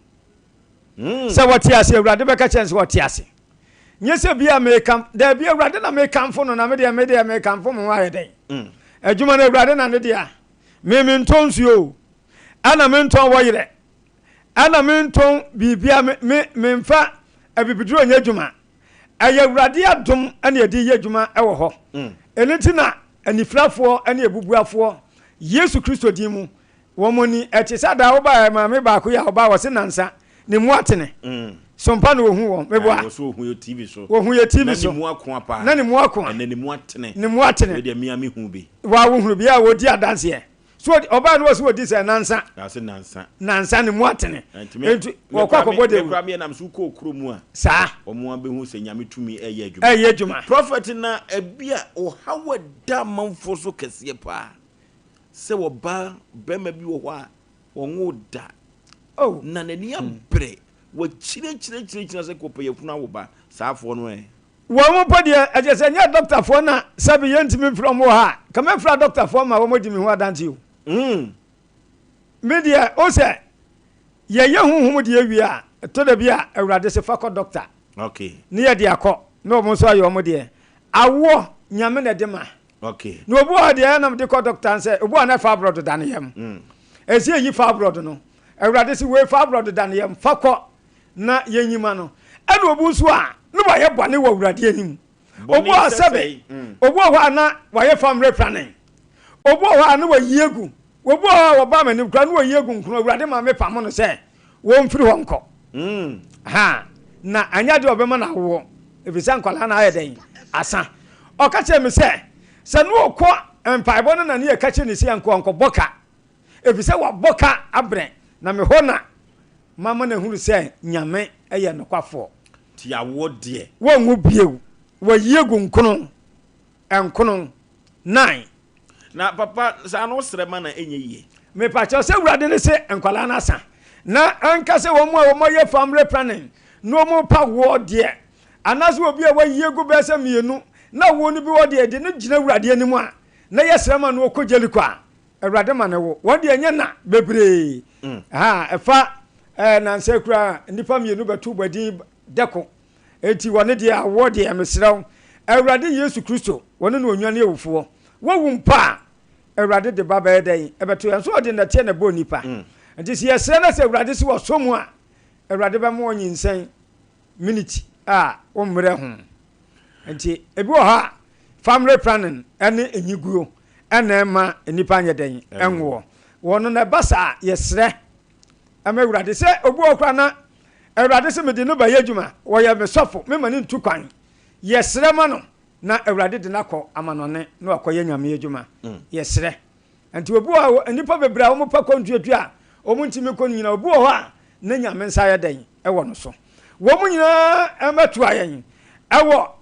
se wote ase awurade beka chense wote ase nyese bia me kam da bia awurade na me kamfo no na me de me kamfo mo wa yeden adwuma na awurade na ne dia me ntonsuo ana me nton wo yire ana me nton bibia me mfa abibiduro nya adwuma aye awurade adom ana edi ye adwuma ewo ho eniti na anifrafo ana ebubuafo Yesu Kristo din mu wo moni etisa da wo ba ma me ba ko ya wo ba wo se nansa ne mu atene Sompa no hu won mebo a so hu yo TV so wo hu yo TV so na ni mu akon pa na ni mu akon na ni mu atene we de mi hu bi wa wo hu bi a wo di adanse e so oba no so wo di se nansa ase nansa ni mu atene entu wo kwa ko bode kura mi na msu ko okro mu a sa omo abe hu se nyame tumi eye adwuma prophet na ebia o hawa da manfo so kese pa se wo ba bema bi wo ho a wonwo da oh na nani abre wo chire se ko pe yefuna wo ba saafo no wo mo pode ajese nya doctor fo na sabi yentimi from wo ha kama fra doctor fo ma wo mo di mi ho adanti o media o se ye huhum de awi a to da bia awurade se fa ko doctor okay ne ye de akọ no mo so ayo mo de awo nyame na de ma okay no obu a de na de ko doctor se obu na fa abroad da ne yam esi yi fa abroad no awurade se we fa abroad da ne yam fa ko na yenyima no ene obu so a no ba ye bone wa awurade anim obu a sebe obu ho ana wa ye family planning obu ho ana wa yiegu obu ho ba manim kra no wa yiegu nkro awurade ma me pam no se wo mfiri ho nko ha na anya de obema na wo ebisa nkwala na ayeden asa o ka che me se no okọ empaibo no na ne ka che ne se nko boka ebisa wa boka abre na me ho na mama na huru se nyame eye nokwafo ti awo de wo nwu biewu wo yiegu nkono 9 na papa sa no srema na enye yie me pa che se wurade ne se nkwala na asa na anka se wo mo ye family planning no mo pa wo de anaso obi a wo yiegu be se mienu na wo ni bi wo de ne gina wurade animu a na ye srema no okogyeliko a awurade ma ne wo de enye na bebre ha efa na nsekura nipa mienu betu badi deko enti wone de awo de emesrew awurade Yesu Kristo wone no onwane ewufo wo wumpa awurade de baba edan ebeto enso de na tie na bo nipa enti se yesre na se awurade se wo somu a awurade be mo nyinsen minute a wo mre ho enti ebi wo ha family planning ene enyiguo ene ma nipa anye den enwo wono na basa yesre ama awurade se obu okra na awurade se mede no ba yadwuma wo ya mesofo me mani ntu kwan yesre ma no na awurade de nakọ amanone na akoye nyame yadwuma yesre enti obu a nipa bebra wo mo pa kontuatu a o mo ntimi ko nyina obu ho a na nyame nsa ya den ewo no so wo mo nyina ematu ayen ewo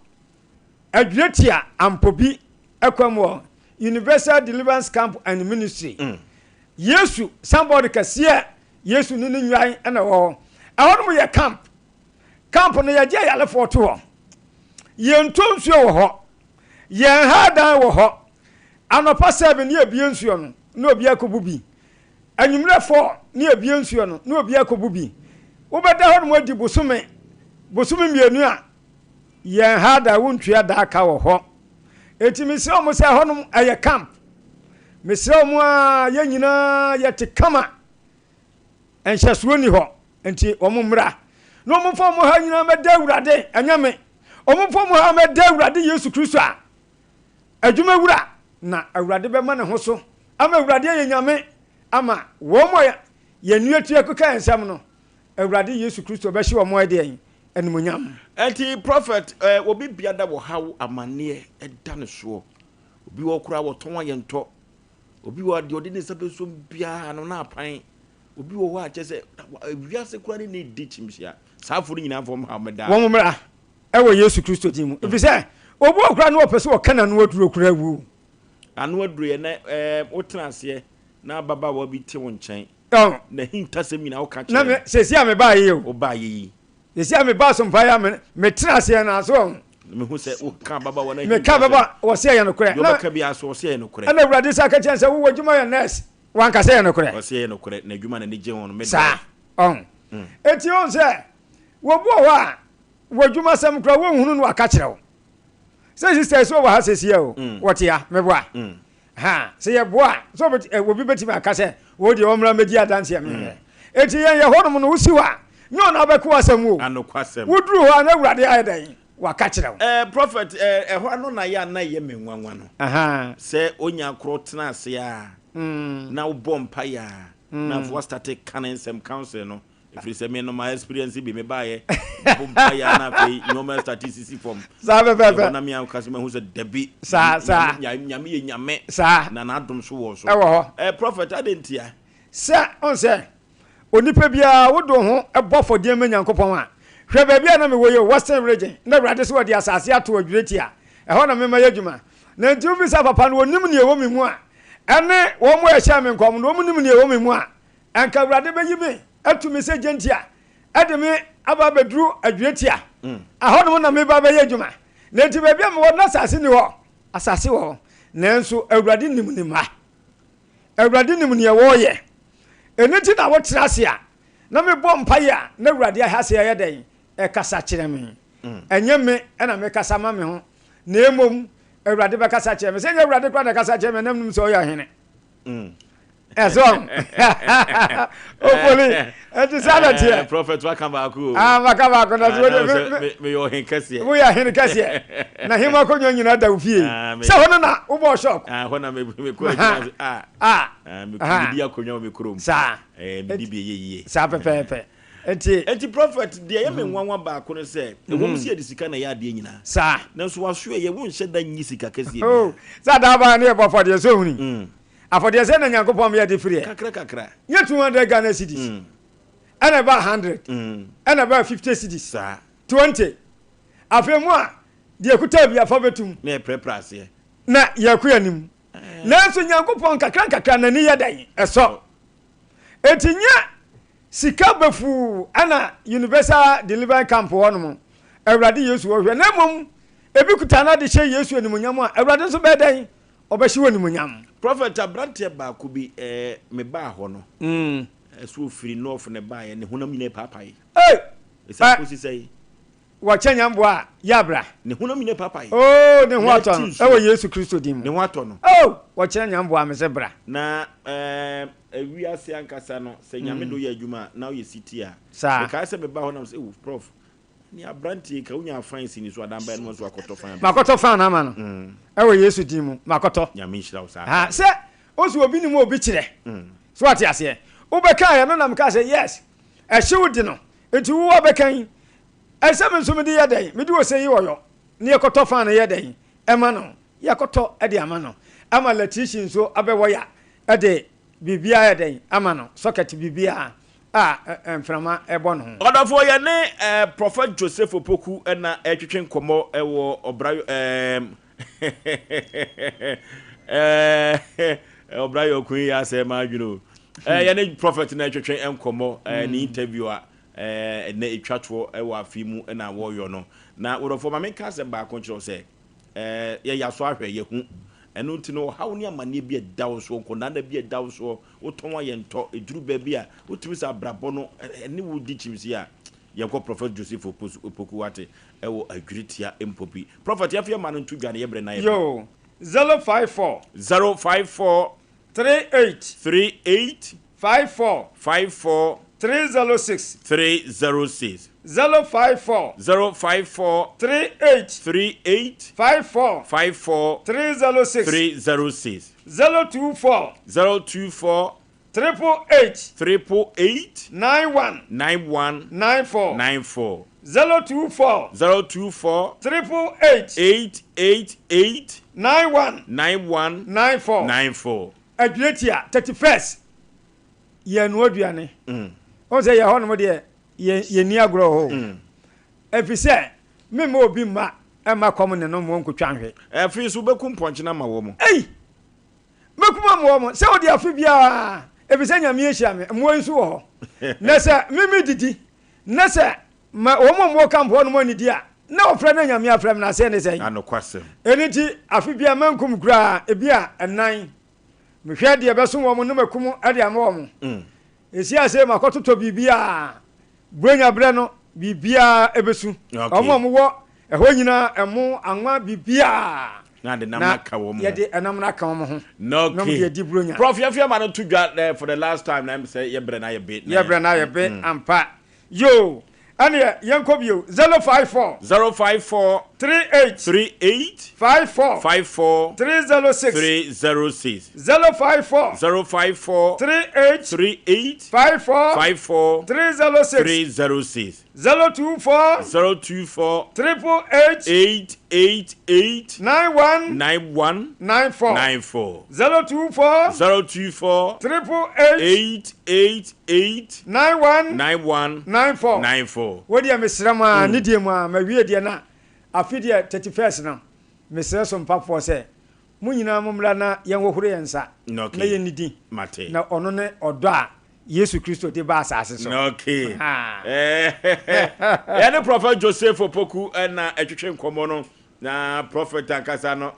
adwetia ampobi ekwamwo Universal Deliverance Camp and Ministry Yesu somebody kase yesu ni ne nwan na wo ɛhɔ no yɛ camp no yɛ gye yale fo to hɔ yɛn tonsuo wɔ hɔ yɛn ha dan wɔ hɔ anɔpa 7 ne ebie nsuo no na obi akɔbu bi anwumre 4 ne ebie nsuo no na obi akɔbu bi wobɛda hɔ no adi bosome mienu a yɛn ha da wontua da aka wɔ hɔ eti mesrɛ ɔmo sɛ hɔ no ɛyɛ camp mesrɛ ɔmo a yɛn nyinaa yɛte kama ɛnhyɛsoɔ ni hɔ nti ɔmo mmra na ɔmo fɔ ɔmo ha nyinaa mɛda awurade ɛnyame ɔmo fɔ ɔmo ha mɛda awurade yesu kristo a adwuma wura na awurade bɛma ne ho so ama awurade yɛ nyame ama wɔn mo yɛ nua tua kuka nsɛm no awurade yesu kristo bɛhye wɔn mo ɛde animonyam anti prophet obi biada wɔ hawo amane ɛda ne soɔ obi wɔ kura wɔ tɔn ayɛ ntɔ obi wɔ de ɔde ne nsa bɛso bia no na apan obi wɔ hɔ a kyɛ sɛ wiase kura ne di chimsia saafo ne nyinaa fɔm ha mɛda wɔn mmra ɛwɔ yesu kristo din mu efisɛ obi wɔ kura no wɔpɛ sɛ wɔka na no aduro kura wu ano aduro yɛ na wotena aseɛ na baba wɔ bi te wo nkyɛn na hinta sɛ mina woka kyerɛ na sɛsi a me ba yɛ o ba yɛ sɛsi a me ba Sompa ya me tena aseɛ na so me hu sɛ woka baba wɔ na me ka baba wɔ sɛ yɛ no kura na ka bi aso wɔ sɛ yɛ no kura na awurade sa ka kyerɛ sɛ wo adwuma yɛ nurse wan ka sɛ yɛ no kura wɔ sɛ yɛ no kura na adwuma na ne gye wɔn me sa eti on sɛ wo bo hɔ a wo adwuma sɛm kura wo hunu no aka kyerɛ wo sɛ sister so wɔ ha sɛsi o wɔte ya me boa ha sɛ yɛ boa so obi betimi aka sɛ wo de ɔmra medi adanse ya me eti yɛn yɛ hɔ no no wusi wa nyɛ na bɛko asɛm wo anokwasɛm woduru hɔ na awurade ayɛ dan waka kyerɛ wo prophet ɛhɔ no na yɛ na yɛ menwanwa no sɛ onya koro tena ase a na wobɔ mpa ya na fo start canon nsɛm council no ifiri sɛ me no my experience bi me baayɛ bompa ya na fe normal statistics form sa bɛbɛ na me an kasɛ me hu sɛ dabi sa nyame yɛ nyame sa na na adom so wɔ so ɛwɔ hɔ prophet adentia sɛ on sɛ onipa bia wodo ho ɛbɔ fɔdeɛ ma nyankopɔn a hwɛ baabi a na me wɔ yɛ western region na awurade so wɔde asase ato adwureti a ɛhɔ na me ma yɛ adwuma na nti obi sa papa no onim ne ɛwɔ me mu a ɛne wɔn mo ɛhyɛ me nkɔm no wɔn nim ne ɛwɔ me mu a anka awurade bɛyi me atumi sɛ gyentia ɛde me aba bɛduru adwureti a ɛhɔ no na me ba bɛyɛ adwuma na nti baabi a me wɔ na asase ni hɔ asase wɔ hɔ nanso awurade nim ne ma awurade nim ne ɛwɔ yɛ eniti na wotena ase a na me bɔ mpae a na awurade ahase yɛ den ɛkasa kyerɛ me ɛnyɛ me ɛna me kasa ma me ho na emom awurade bɛkasa kyerɛ me sɛ nyɛ awurade kora na kasa kyerɛ me nam nim sɛ ɔyɛ ɔhene ɛso opoli ɛti sada tiɛ prophet waka baako maka baako na so me yɛ ɔhen kɛseɛ wo yɛ ɔhen kɛseɛ na hema kɔnyɔ nyina da wo fie sɛ hɔ no na wobɔ shock hɔ na me kɔ agyina me di akɔnyɔ me kurom saa me di bi yɛ saa pɛpɛɛpɛ enti prophet deɛ yɛ me nwanwa baako no sɛ ɛwɔ mu sɛ yɛde sika na yɛ adeɛ nyinaa saa nanso waso yɛ wonhyɛ da nyi sika kɛseɛ saa daa baa ne yɛ bɔ fɔdeɛ so huni afɔdeɛ sɛ na nyankopɔn yɛ de firi kakra nyɛ 200 Ghana cedis ɛna ba 100 ɛna ba 50 cedis 20 afei mu a deɛ kuta bi afa bɛtum na yɛprɛprɛ aseɛ na yɛko anim nanso nyankopɔn kakra na ni yɛ dan ɛsɔ eti nyɛ sika bɛfu ɛna universal delivery camp hɔ no mo awurade yesu wɔhwɛ na mmom ebi kuta na de hyɛ yesu animonyam a awurade nso bɛɛ dan ɔbɛhyɛ wɔ animonyam prophet abrante baako bi me ba hɔ no ɛso firi north ne ba yɛ ne honam nyina papai ɛsɛ kosi sɛ wɔkyɛ nyamboa yabra ne honam nyina papai ne ho atɔ no ɛwɔ yesu kristo dim ne ho atɔ no wɔkyɛ nyamboa me sɛ bra na awiase ankasa no sɛ nyame do yɛ adwuma na woyɛ city a saa sɛ me ba hɔ nam sɛ prof ni abranti ka unya fan sini so adamba no so akoto fan makoto fan ama no ɛwɔ yesu din mu makoto nyame hira wo sa sɛ osu obi ni mu obi kyerɛ so ate ase wobɛka ya no nam ka sɛ yes ɛhyew di no enti wo wobɛkan ɛsɛ me nso me de yɛ dɛn me de wo sɛ yi wɔyɔ ne yɛkɔtɔ fan no yɛ dɛn ɛma no yɛkɔtɔ ɛde ama no ama latishi nso abɛwɔ ya ɛde bibia yɛ dɛn ama no socket bibia mframa ebo no odafo ye ne prophet Joseph Opoku na etwetwe nkomo ewo obrayo obrayo kun ya se ma adwuno yɛne prophet na twetwe enkomo ne interview a na etwato e wa afimu na wɔyɔ no na worofo ma menka se ba ko kyerɛ sɛ yɛ yaso ahwɛ yɛ hu ɛno nti no hawo ne amane bi edawo so nkona na bi edawo so woton wa yɛntɔ eduru ba bi a wotumi sa brabɔ no ne wo di chimsi a yɛkɔ prophet Joseph Opoku wate ɛwɔ adwiritia empopi prophet yɛfɛ ma no ntu dwane yɛbrɛ na yɛ yo 054 38 54 306 054 38 54 306 024 888 91 94 024 888 91 94 Adwetia 31st ye no aduane o say ye ho no de ye ni agro ho efise me ma obi ma e ma kom ne no mo nkotwa nhwe efi so bekum ponche na ma wo mo mekuma mo mo se o de afi bia efise nyame ehia me mo nsu wo ho na se mimi didi na se ma wo mo kampo no mo ni di a na ofra na nyame afram na se ne se anokwasem eniti afi bia mankum kura ebia enan mehwe de beso wo mo no makum ade am wo mo esi ase makototo bibia bronya bre no bibia ebesu omo mo wo eho nyina emo anwa bibia na de namaka wo mo ye de enam na ka wo mo ho no ye di bronya prof yafia ma no to dwa for the last time na say ye bre na ye be ampa yo ane yankobio 054 38 54 306 054 38 54 306 024 888 91 94 024 888 91 94 wodi amesrama ne die mu a mawie die na afidie 31st na mesre so mpafo se munyina mumra na yenwohore yensa na yenidi na ono ne odo a Yesu Kristo de ba asase so okay yani prophet Joseph Opoku na etwetwe nkomo no na prophet akasa no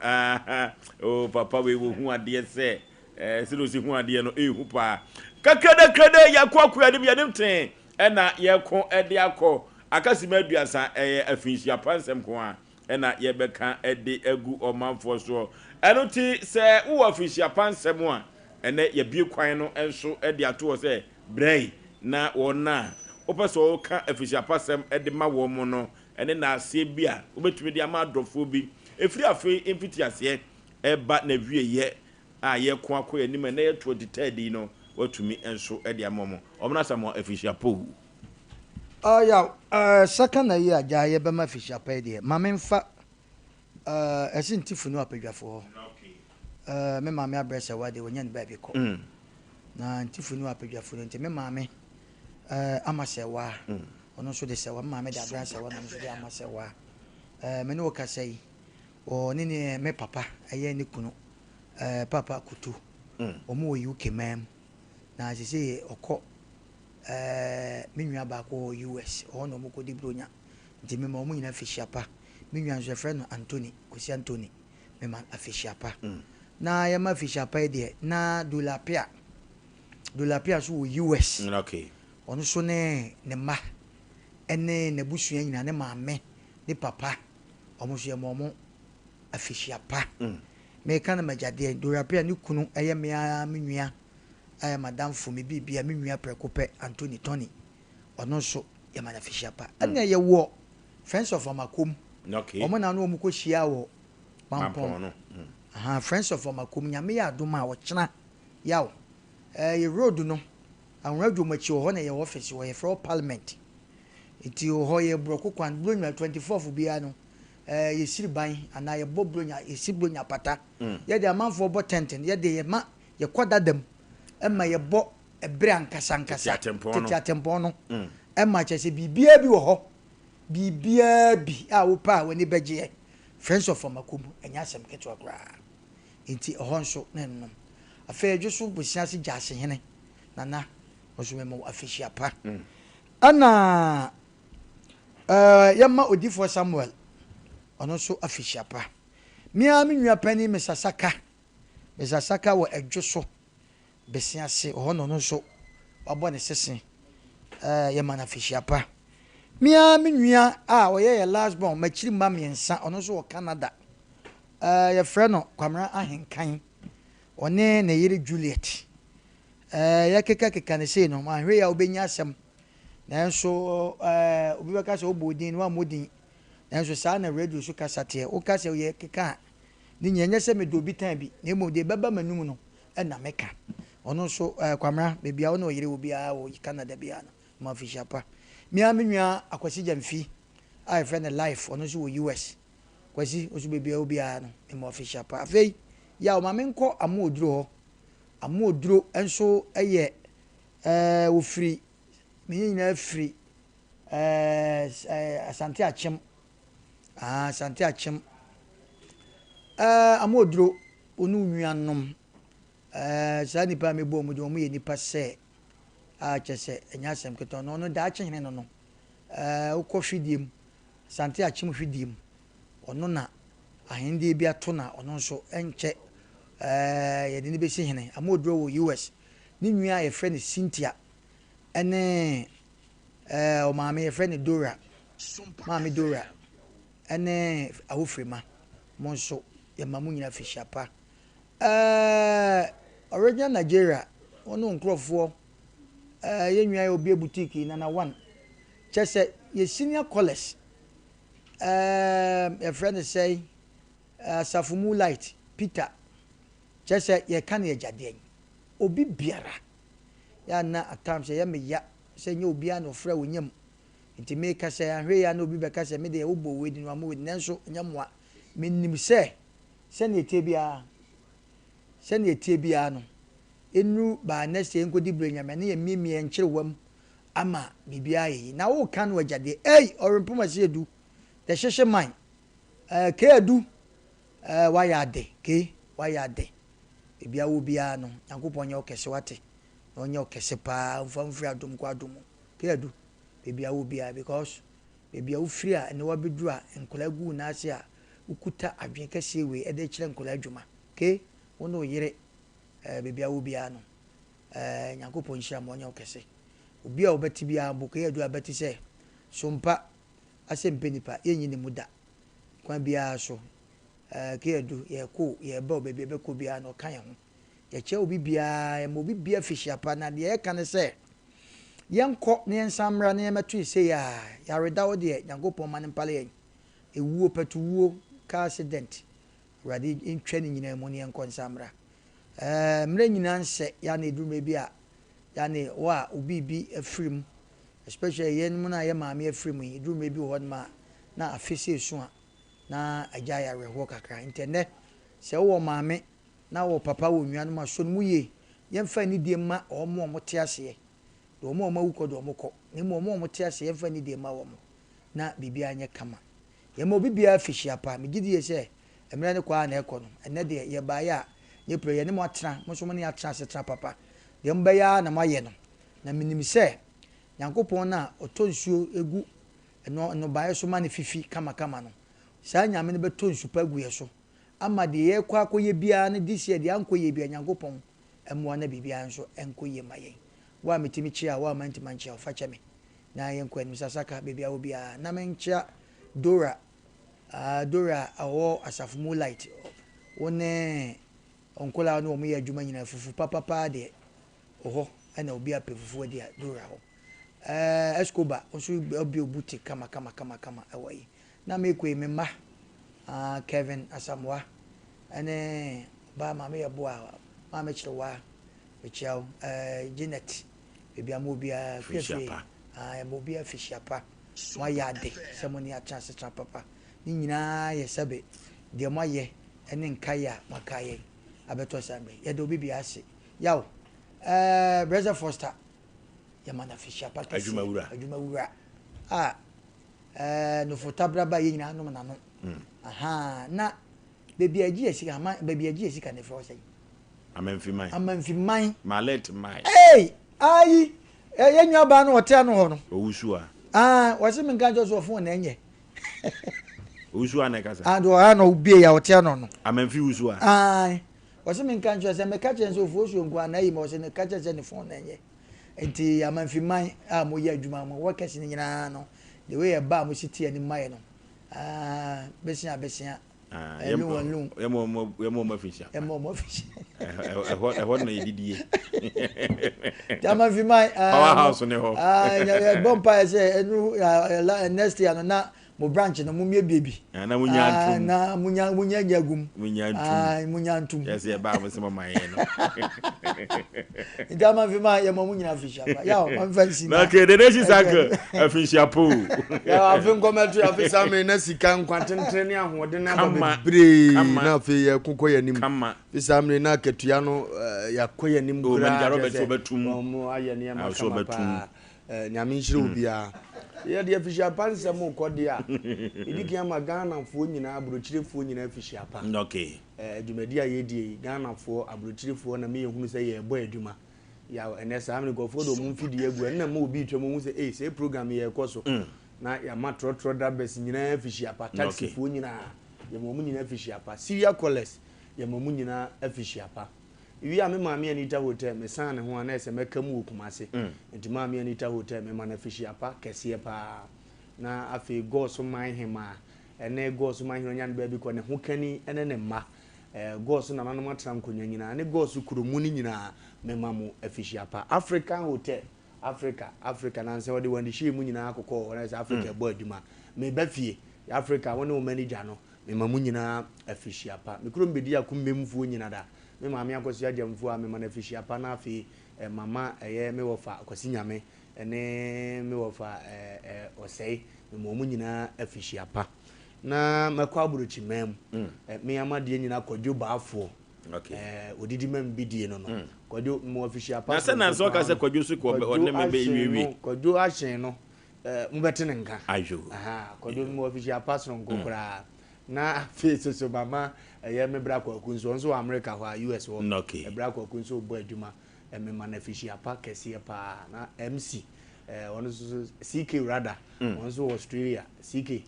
oh papa we wo hu ade se silo si hu ade no ehu pa kakada yakwa ya de bia demten na yeko ede akọ akasima aduasa afinhia pansem ko a na yebeka ede agu omanfo so eno ti se wo afinhia pansem a ene yebie kwan no enso ede ato se brei na wona opeso ka afinhia pansem ede ma wo mo no ene na ase bia obetumi de ama adrofo bi efiri afi empiti ase eba na wieye a yeko akọ anim na ye 23 no watumi enso ede amomo omna samo afinhia po second na year ja ye be ma fisha pa de ma memfa esintifu no apadwafo me ma me abresa wa de wonya ne ba bi ko na ntifu no apadwafo nti me ma me amasewa ono so de sewa ma me da abresa wa no so de amasewa me no ka sei o ni me papa aye ni kunu papa kutu omo UK mam na sisi okọ minwa ba ko US ono mo ko di bronya nti me ma omo nyina fishiapa minwa nso friend Anthony kosi Anthony me ma afishiapa na ya ma fishiapa de na dolapia so US okay ono so ne ma ene ne busua nyina ne maame ne papa omo so ya mo afishiapa me kana majade dolapia ni kunu eye me minwa aya madam for me bibia me nua prekope Anthony Tony ono so ya mana fishiapa anya ye wo friends of amakom okay omo na no omo ko hia wo pampon friends of amakom nyame ya adoma wo kyena yaw ye road no anwadu machi ho na ye office wo ye for parliament iti ho ye broko kwan blonya 24th bia no ye siriban ana ye boblonya ye siblonya pata ye de amanfo bo tenten ye de ye ma ye kodadam emma ye bo ebre ankasa tete atempo no emma chese bibia bi wo ho bibia bi a wo pa woni beje friends of amakum enya asem keto akra enti ho nso na nnom afa edwo so busia se jase hene nana oso memo afishia pa ana yamma odifo Samuel ono so afishia pa mia me nua pani mesasaka wo adwoso besiase ho no so wabɔ ne sese yamma na afishia pa mia me nua oye last born machiri ma miensa ono so wo Canada ya freno kwamra ahenkan one na yiri Juliet ya keka ne sei no ma hwe ya obenya asem nanso obi beka se obodin wa modin nanso saa na radio so kasate o kase ye keka ni nyenye se me do bi tan bi na mo de baba manum no na meka ono so kwamra bebia ono yiri obi a wo Canada bia no ma fisha pa mi amenwa akwasi jamfi I friend life ono so wo US kwasi oso bebia obi a no ma fisha pa afei ya o ma menko amoduro enso eye wo free me nyina free asante achem asante achem amoduro onu nuanom sa nipa mebo mu de omu ye nipa se chese enya asem keto no da chehene no ukọ hwidiem asante achem hwidiem ono na ahende bi ato na ono nso enche ye de ni besi hene amoduro wo US ni nua ye friend Cynthia ene o maame ye friend Dora maame Dora ene awofrema mo nso ye mamu nyina fishapa original Nigeria ono nkrofo ye nua ye obi boutique na 1 chese ye senior college ye friend say Safumu Light Peter chese ye kan ye jade obi biara ya na atam se ye me ya se nye obi an ofra wonyam nti me ka se ahwe ya na obi be ka se me de obo wedi no amu nanso nyamwa menim se na etie bia no enu ba na se nkodi branyama na ye miemie nkyerewam ama bibia yi na wo kan wajade orimpoma se edu de hyehye man ke edu wayade bibia wo bia no yankopon nye okese wate onye okese pa mfamfri adom kwa adom ke edu bibia wo bia because bibia wo free a ne wabedu a nkola gu na ase a ukuta adwen kese we ede kire nkola adwuma ke wono yire bibia wo bia no yankopon hia mo onye okese obi a obeti bia bo ke edu abeti se sompa Asem Mpe Nipa yenyi ne muda kwa bia so ke edu ye ko ye ba obebi be ko bia no kan ye ho ye che obi bia mo obi bia fishiapa na de ye kan se yenko ne ensamra ne metu se ya reda wo de yankopon man pale ye ewuo petuwuo car accident radi intwe ni nyina mo ne yenko ensamra mre nyina nse ya na eduru bi a ya ne wa obi bi afrim especially yen mu na ye maame afrim eduru bi ho na afese esu a na ajaya reho kakra internet se wo maame na wo papa wo nnuanu ma so mu ye yemfa ni die ma omo omote ase do omo mawuko do omoko ni mo omote ase yemfa ni die ma wo mo na bibia anye kama ye mo bibia afishia pa me gidi ye se emre ne kwa na ekọ no ene de ye ba ya ye pre ye ne mo atena mo so mo ne atena se tra papa de mba ya na maye no na minim se yankopon na otonsuo egu no ba ye so ma ne fifi kama no saa nyame ne beto nsupa gu ye so ama de ye kwa akoye bia ne disi de ankoye bia nyankopon emwa na bibia nso enkoye mayen wa metimi chia wa mantima chia fa cheme na ye nkwa ni sasaka bibia obia na menchia Dora awo Asafumu Light one onkola no omo ye adwuma nyina fufu papa de oho ana obia pe fufu de Dora ho Escoba oso obi obuti kama awai na mekwe memma Kevin Asamwa ene ba mama ye boa mama chirewa mechiao Janet bibia mo bia kwefe mo bia fishiapa wa yade semoni a chance tra papa ni nyina ye sebe de mo ye ene nkaya makaye abeto sambe ye do bibia ase yaw Brother Foster ya mana fishiapa adwuma wura no fotabra ba ye nyina no na no na baby aji esika ne fro say amemfi man ma let mai ayi ye nwa ba no hotel no ho no owusu a wase me nka jo phone na enye owusu a na kasa ado ha no bie ya hotel no amamfi owusu a wase me nka jo se me ka chen so ofuosu nko na yi mo se ne ka chen ne phone na enye enti amamfi man a mo ye adwuma mo workers ni nyina no the way e ba mo siti ani mai no besia yemo mafisha na yididie jama fi mai powerhouse ne ho ya bompa say enu next year no na mo branch no mo mie biebi na munyantum na munya nyagum munyantum yes ya ba mo se mama ye no jama fi mai ya mo munya fisha ba ya mo fancy na ke de nation saka afisha po ya afin kometu afisa me na sika nkwantentre ne ahode na ba bebre na afi ya kokoya nim fisa me na ketua no ya koya nim gura o Robert obetum mo aye ne ma kama nyame nhire obia ya de afisha panse mo kode a idikia ma Ghana fo nyina abrochirefo nyina afisha pa okay dwumadi a yedie Ghana fo abrochirefo na me yehunu se ye boy adwuma ya enesa amne go fo do mo mfidi egu na ma obi twemo hu se say program ye ekoso na ya matrotro da bes nyina afishia pa taxi fo nyina ya mo mu nyina afishia pa serial callers ya mo mu nyina afishia pa wi a me maami anita hotel me san ne ho ana ese meka mu okumase enti maami anita hotel me man afishia pa kese pa na afi go so man hema ene go so man hema ba bi ko ne ho kani ene ne ma go so na nanu matram konya nyina ne go so kuromu ni nyina me mamu afishia pa African hotel Africa na nse wode wandi shi mu nyina akokọ wona se Africa bo aduma me ba fie Africa wona o manager no me mamu nyina afishia pa me kuro mbedi akummemfuo nyina da me maami akoso ajamfuo a me man afishia pa na afi mama me wofa akosi nyame ene me wofa Osei me mamu nyina afishia pa na makwa buruchi mem me amade nyina kodwo baafo okay odidi mem bidie no no kodwo mo official pa na se na so ka se kodwo so ko onne me be wiwi kodwo ahyen no mbete ne nka ajo kodwo mo official pass no nkokra na face so mama me bra kwa kunso nso America ho US ho okay bra kwa kunso bo aduma me man official pa kese pa na MC ono so CK rather ono Australia CK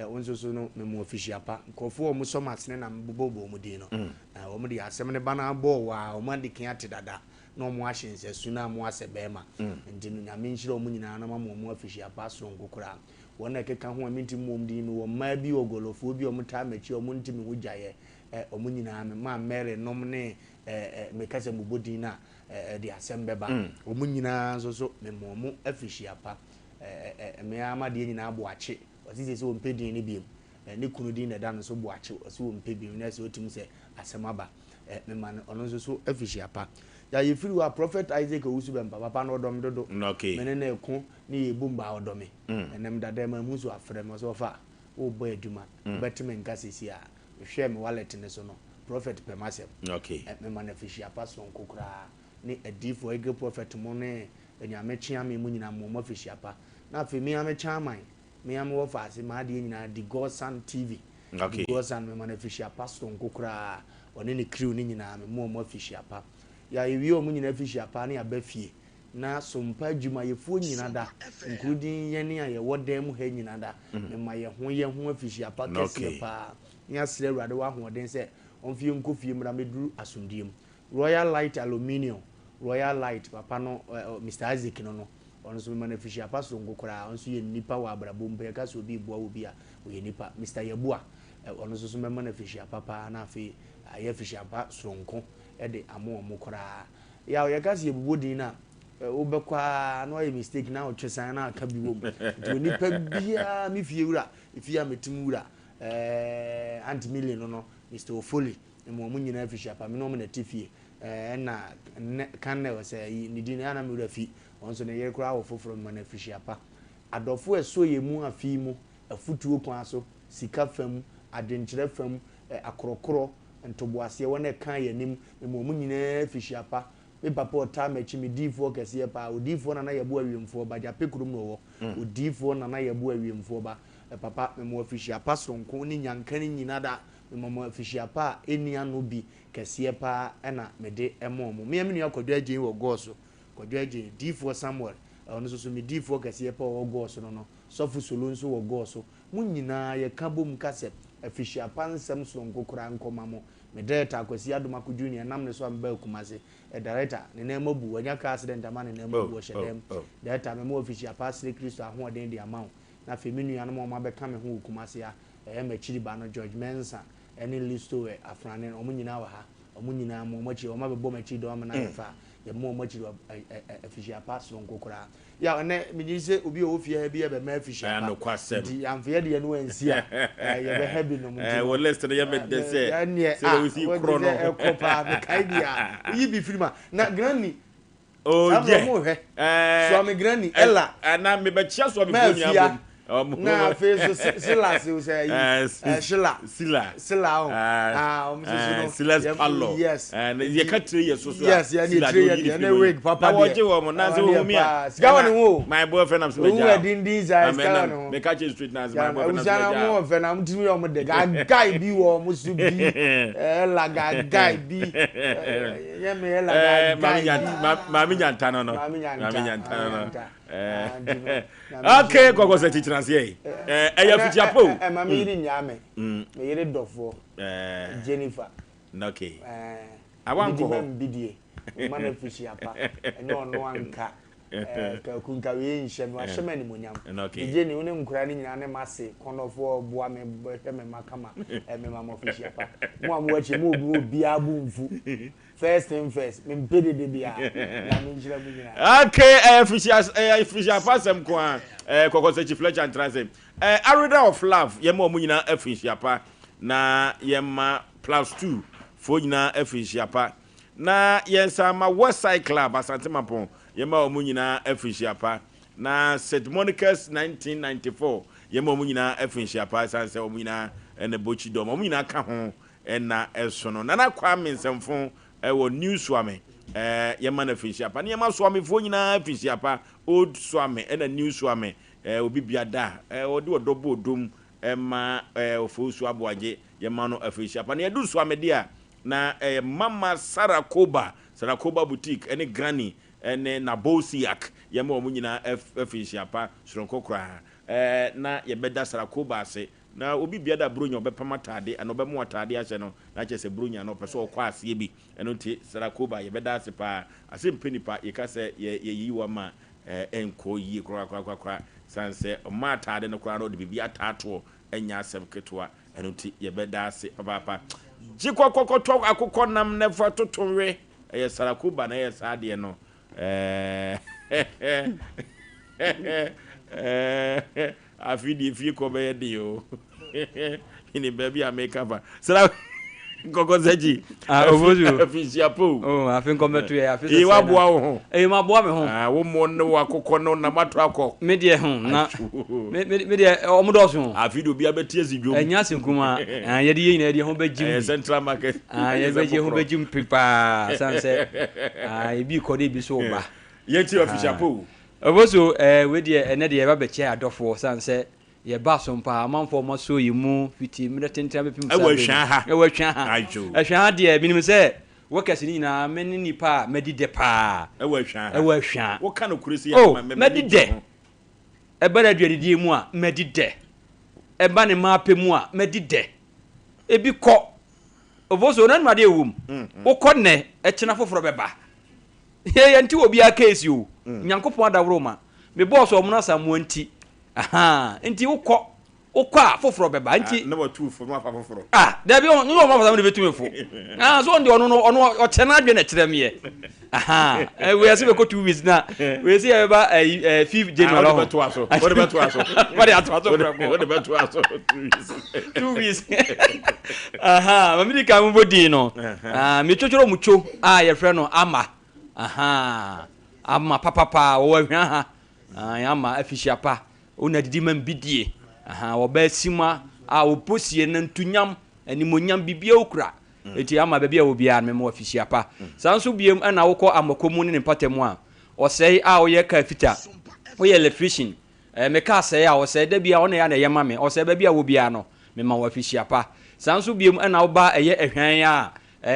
onzo so no me mo official pa nkofo o mo so matene na mbobo mo din no o mo di asem ne bana bo wa o ma di kan ate dada na o mo ahyense su na mo asebema ndinu nyame nhire o mo nyina na mo official pa so ngokura wona keka ho aminti mo din no o ma bi ogolofo bi o mo ta machi o mo ntimi ho gyaye o mo nyina me ma mere nom ne me kase mbobo din na di asem beba o mo nyina so me mo official pa me amade nyina Aboagye osisi se ompedin ni biem ne kunu din na da no so Aboagye osi ompedin na se otim se Asem aba me man ono so afishia pa ya yefiri wa prophet Isaac Owusu bempa papa no odom dodo mene na eku ne yebumba odome enem dada ma musu afrem so fa wo boy aduma betime nka sesi a hwe me wallet ne so no prophet pemasem me man afishia pa so nkokura ne adifo ege prophet mo ne enyame chia me mu nyina mo afishia pa na afi me ame chia man me am wo fa ase ma de nyina the Godson TV the Godson me man afishia pa so nkokura one ne crew ni nyina me mo afishia pa ya ewi o mu nyina afishia pa ne abafie na sompa adwuma yefo nyina da including yene a ye wodam ha nyina da me ma ye ho afishia pa kese pa nya sire urade wa hoden se onfie nkofie mra meduru asundiem Royal Light Aluminium Royal Light papa no Mr Isaac no onso me man afishia pa so ngokora onso ye nipa wa abrabo mpe ka so bi boa obi a ye nipa Mr Yebua onso so me man afishia papa na afi aye afishia pa sonko de amo omokora ya ye ka se ebubodin na obekwa no ye mistake na otwesan na aka biwo to nipa bia mi fie wura ifia metim wura anti million no Mr Ofoli mo nyina afishia pa me no mo na tifie na kan na wase ni din na mi wura fi onso ne yekura ofoforo man afishia pa adofo eso ye mu afi mu afutuo kwan so sika fam adenkyere fam akorokoro ntoboase wona kan yanim mo mu nyina afishia pa me papa ota machi me difo kese pa odifo na yebo awiemfo ba ja pekurum no wo odifo na yebo awiemfo ba papa me mo afishia pa sonko ni nyankan nyina da me mo afishia pa eni anu bi kese pa na me de emo mo me amenu akodo agyen wo goso Kodweje D4 Samuel ono so me D4 kase pa wo go so no sofu solo nso wo go so mun nyina ye ka bom kase official pansem so nkokora nkoma mo me director akwasi adomako junior nam ne so am ba kumase director ne na mabu wanya ka accident ama ne na mabu shedem director me mo official pastor Christo ahoden di amount na feminu ya no mo ma be ka me ho kumase ya ma chiri ba no George Mensa ene listo we afrane omo nyina wa ha omo nyina mo machi o ma be bo machi do am na fa ye mo machi official pastor nkokora ya ne me say obi o fie bi e be ma official ya no kwasem di amfie de no ansia ye be happy no mo wo list ye be de say we see kro no ekopa be kai dia yi bi filma na granny oh yeah so me granny ella na me be chia so me bo nya na face sila se sila sila pallo yes and ye ka 3 years so yes ya ni 3 years na wig papa na woje wo mo na se wo mi a sika woni wo my boyfriend am se meja wo wedding design sika woni me ka che street na my boyfriend am se meja wo boyfriend am timi wo mo de guy bi wo mo su bi la guy bi ye me la guy mami nyanta no okay gogo se titrance ya fitiapo mami yiri nyame me yiri dofo Jennifer okay awanko ho bidie mana fitiapa no no anka ka kunka we nhyem wa hyema ni monyam je ni woni nkura ni nyina ne mase konofo boa me hweme makama me mama fitiapa mo amwachi mo obi abu mfu first thing first me mpede de bia na me njira mu nyina okay official pasem kwa kokose chief Fletcher Antrase arida of love yema omu nyina official pa na yema +2 fo nyina official pa na yensa ma Westside Club Asante Mapon yema omu nyina official pa na St Monica's 1994 yema omu nyina official pa sanse omu nyina ene bochi dom omu nyina ka ho na esono na kwa mensemfo wo new swame yema na official pa na yema swame fo nyina official pa old swame na new swame obi biada odi odobo odom ma Oforisuo Aboagye yema no official pa na yedu swame dia na mama Sarakoba boutique ene granny ene na Bosiak yema omu nyina official pa soronkokra na yebeda Sarakoba ase na obi biada bronya obepama tade ana obemu atade ase no na chese bronya no pese okwa ase bi eno nti Sarakoba yebeda ase pa Asem Mpe Nipa yekase yeyiwa ma enko yi kra sanse o ma tade no kra no de bibia tato enya asem ketwa eno nti yebeda ase papa jikokokotwa akokọ nam ne fototonwe Sarakoba na sade no afidi fi ko be de o ini baby ameka ba sara gogo zeji obozu afisiapo afin ko metu ya afisa e wa boa wo ho ma boa me ho wo mo ne wa kokọ no na mato akọ me de ho na me de o mo do so afidi obi abetie zidwom enya sinkuma ye de yina de ho bajim central market ye beje ho bajim pipa sanse e bi ko de bi so ba ye ti afisiapo obozu we de ene de ba beche adofo sanse ye ba Sompa amanfo mo so yimu fiti mi tentra be pim sa e wa twa ha ehwa de minim se wokasi ni na meni nipa medide pa e wa hwa wo ka no kuresi ya medide e ba da duadidi mu a medide e ba ne ma pe mu a medide e bi ko obozo na ma de ewum wo ko ne e kina foforo be ba ye nti obi aka esi o nyankopon adawro ma me boss o mu na samu nti nti ukọ a foforo beba nti na watu fo ma foforo da bi no ma fa me betu mefo so ndi ono o chena adwe na kire me we ase be ko 2 weeks na we see beba 5 January what betu aso what betu aso what betu aso 2 weeks ma mi ka mo bodi no mi chochoro mucho ye frɛ no ama ama papa wo hwa ha ama official pa ona didi man bidie wo ba sima oposie na ntunyam animonyam bibia okura eti ama ba bia obia me mo official pa sanso biem na wokọ amakomu ne patemu a osei wo ye ka fita wo ye electrician me ka sei wo sei da bia ona ya na ye ma me osei ba bia wo bia no me ma wo official pa sanso biem na wo ba eye ehwan a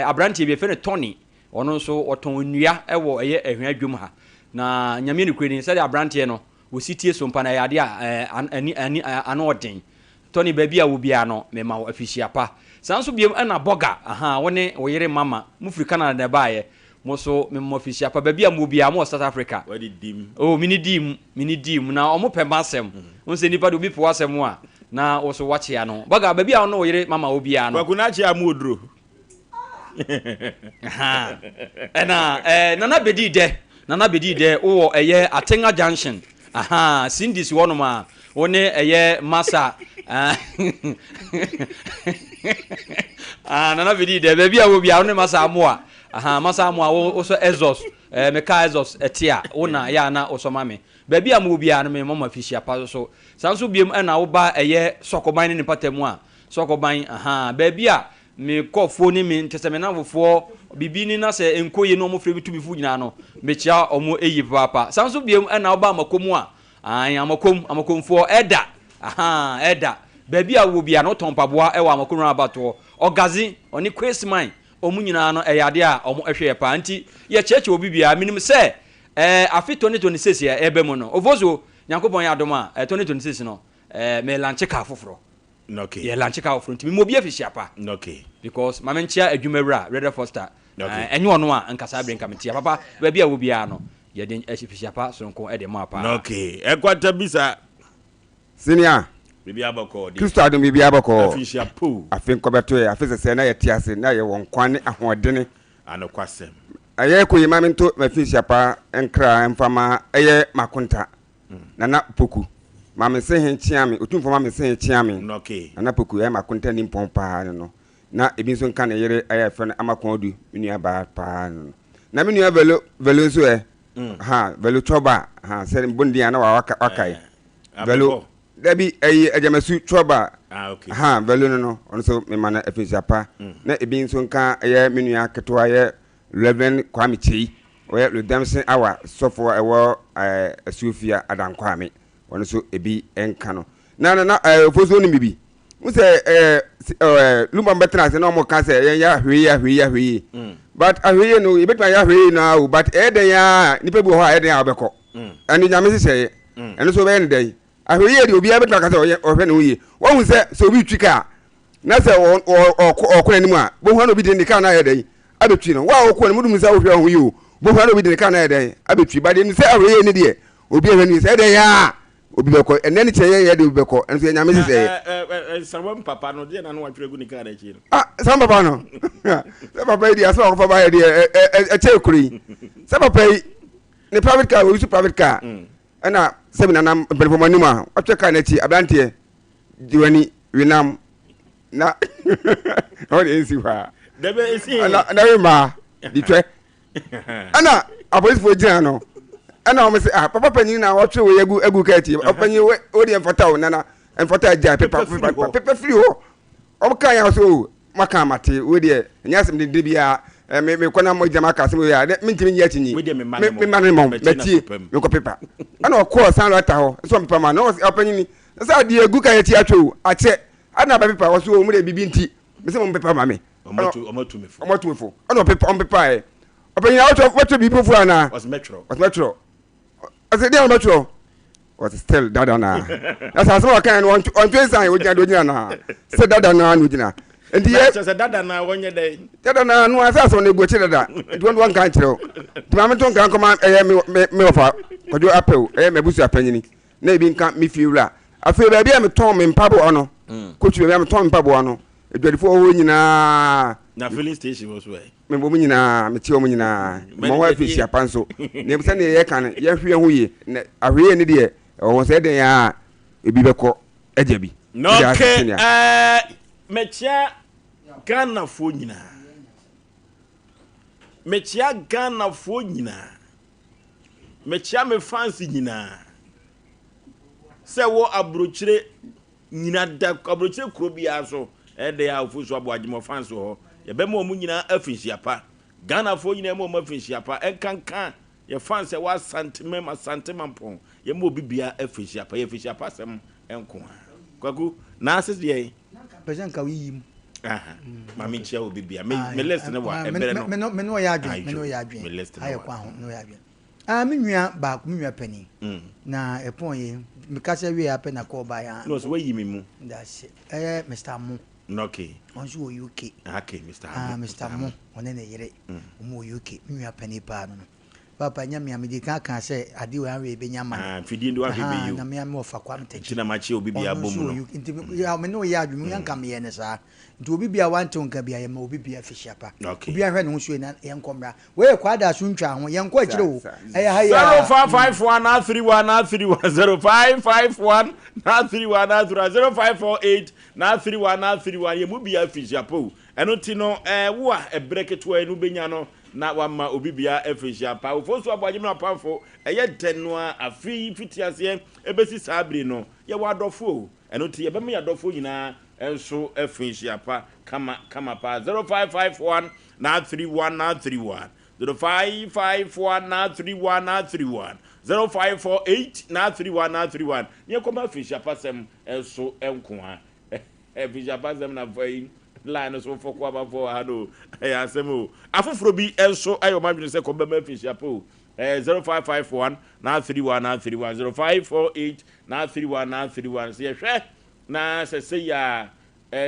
abrantie bi fe ne Tony ono nso oton nnua wo eye ehwan adwum ha na nyame ne kwani sɛ de abrante no wo sitie Sompa na yade a ano ɔden tɔni baabi a wo bia no mema wo afihia pa sanso biem na boga wone wo yere mama mu firi Canada na baaye mo so memo afihia pa baabi a mo bia mo South Africa wadi dim mini dim na omo pemba asem wonse nipa do bi po asem a na wo so wache ya no boga baabi a wo yere mama wo bia no kwakuna che amodro nana bedi de wo eye Atenga Junction Cindy's one ma one eye masa nana bedi de baabi a wo bia one masa amoa masa amoa wo so exhaust meka exhaust etia wona ya na osoma me baabi a mo bia no me mama fishia pa so sanso biem na wo ba eye sokoban ne patamu a sokoban baabi a me kofo ni me ntese na wofo bibi ni na se enkoye no mo frebi tubi fu nyina no me chia omo eyi papa sanso biem na wo ba makomu a amakomfo eda baabi a wo bia no tonpaboa e wa amakomu abato ogazi oni kwesman omu nyina no eyade a omo ehwe pa nti ye cheche obi bia minim se afi 2026 ya ebe mu no ovozo nyankopon ya adoma 2026 no me lanche ka foforo okay ye lanche ka foforo nti me mobi afihia pa okay because mamenchia adwumawura Red Foster enye ono a nkasa brenka metia papa baabi a wo bia no ye den afihia pa sonko e de ma pa okay ekwata bisa senior bibi abako di Kristo adom bibi abako afihia po afin kobeto ye afise na ye tiase na ye won kwane ahodene anokwasem aye ko yima mento mafihia pa enkra mfama eye makunta nana poku mame se henchiame otumfo mame se henchiame okay nana poku eye makunta ni mpompa no na ebi nso nka na yere eye fe amakon odu menua ba pa no na menua velo nso velo choba se bondi ana wa wakai velo dabi eye ajamasu choba okay velo no onso me mana afihia pa na ebi nso nka eye menua keto aye Reverend Kwame Chei oye redemption hour sofo ewo Asufia Adankwame wono so ebi enka no na foso ni bibi mu se lumba betra se no mo ka se ya hwe but ahwe no ibetwa ya hwe na o but eden ya nipa bi ho a eden ya obekọ ani nyame se eno so be ne dai ahwe ye de obi abetwa ka se ohwe ne oye wo hu se so obi twika na se okọ ni mu a bo hu na obi de ndika na ya dai abetwi no wa okọ ne mudum se ohwe ho yi o bo hu na obi de ndika na ya dai abetwi ba de ni se ahwe ye ne de obi ahwe ni se eden ya obi beko enani cheye ye de obi beko enso nyame se Samam papa no de na no watwere gu ni ka da chi sam papa no se papa di aso ko ba ye de che kuri se papa ni private car we use private car na se na belfo mani ma watwe car na chi ablante diwani winam na o de nsi fa debe esi na we ma di twe ana aboys fo jina no ana o me se papa panyin na watwe we egu ka ti opanyin we o de enfota o nana enfota ja pepa free ho o ka ya so maka mate we de nya sem de bia me kona mo jama ka sem we ya me ntimi nya tinyi me mane mo metie me ko pepa ana o ko san lata ho so pepa ma no opanyin ni sa de egu ka ya ti atwo ache ana ba pepa wo so o mu de bibi nti me se mo pepa ma me omatu me fo ana pepa e opanyin watwe bibi fu ana was metro I said, "Dear Metro, was still dada na." That's how I can want to say we can do na. Said dada na nujina. And the yes, said dada na one day. Dada na no asa so ne go chi dada. It won't one kan chiro. The moment on kan come me ofa. Ko do apel me busu apanyini. Na ebi nka me fiura. Afi ba bia me ton me mpabo ono. Ko chi bia me ton mpabo ono. Edwadifo ho nyina. Na filling station was way. Me bo nyina me ti o nyina mo wa fi sia panso ne bisa ne ye kan ye hwe ho ye ahwe ne de o se den ya ebi beko eja bi no okay mechia Ghana fo nyina mechia Ghana fo nyina mechia me fancy nyina se wo abrochire nyina da abrochire kuro bia so ede ya Oforisuo Aboagye mo fancy ho ye be mo nyina afihia pa Ghana fo nyina mo afihia pa enkankan ye fancy wa santimam pon ye mo bibia afihia pa ye afihia pa sem enko kwaku na ases ye person ka wi mami chia o bibia me listen wa ebere no me no ya adwen me no ya adwen aye kwa ho no ya adwen Me nua ba me nua pani. Na epon ye me ka se we ape na call ba ya. No so we mu. That's it. Mr. Mo. Okay. Onso wo UK. Okay, Mr. Mo. Mr. Mo. One na yere. Mo UK. Me nua pani pa no. Papa nya me amedi kan say ade we anwe be nya man. Fidi ndo ahwe be you. Na me am ofa kwam techi. Na machi obi bia bom no. Nti ya me no ya adwum yan kam ye ne sa. Nti obi bia wanto nka bia ye ma obi bia fishiapa. Obi ahwe ne ho so na ye nkomra. We kwada so ntwa ho ye nko akire wo. Eya ha ya 0551 0548 ye mu bia fishiapa. Eno ti no wo a ebreketo enu benya no na wama obi bia fishiapa. Ofosu Aboagye no apafo eye denwa afi fitiase ebesi sabri no ye wadofo. Eno ti ye be me yadofo nyina enso fishiapa kama pa 0551 931 0551 931 0548 931 ye koma fishiapa sem enso enko ha fishiapa sem na voi line so for kwa before hado Asem o afoforo bi enso ayo madwene se ko be ma fishiapa o 0551 931 0548 931 se hwe na se ya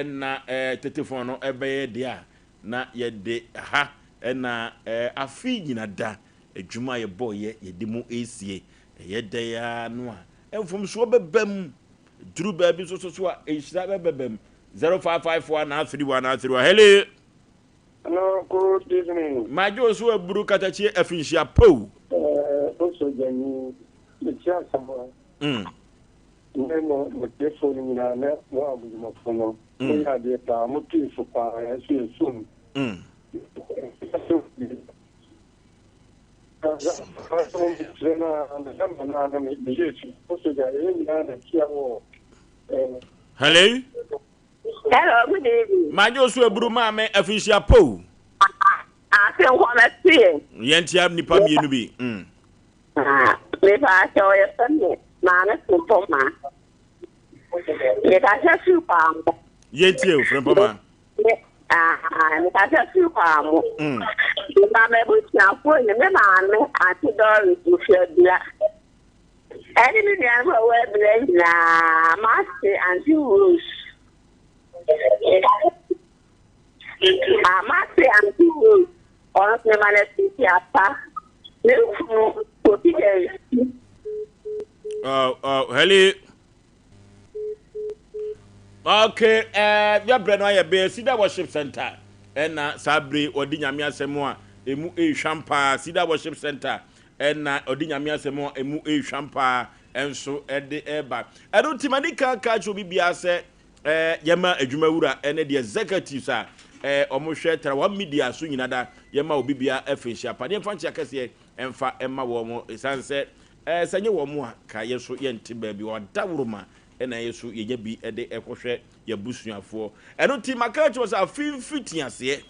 na telephone no ebe dia na ye de ha na afi nyina da adwuma ye boye ye de mu esie ye de ya no a enfom so bebam duru ba bi so a ehira bebam 0551 Hello, good evening. Majo so aburu katachi afinhia po. Also Jani, the chance about. Nemo telefone ni na mo abu mo fono. Mo ya de ta mo ti so pa so soon. Hello? Hello, good evening. Majo so aburu ma me afinhia po. Asem Mpe Nipa. Yentia nipa mienu bi. Me ba cho ye sane. Mana Sompa. Ye ka se super. Yentia o frempa ma. Me ka se super mo. Ba me bu tia po ni me ma me ati do ri fi dia. Any me dia go we blend na master and rules. Master and rules. On se manesi apa. Hello. Okay, ya brand wa ya be Sida Worship Center. Na sabre odi nyame asem a emu ehwampa Sida Worship Center. Na odi nyame asem a emu ehwampa enso ede eba. Edo timanika ka cho bibia se yema adwumawura ene the executives a omohwe tra wa media so nyina da yema obibia efenhia pa ne fanchi akase emfa emma wo mo esanse sanye wo mo a ka yeso yente ba bi odawroma ena yeso yenya bi ede ekohwe yabusuafo eno ti makacho sa fimfitiase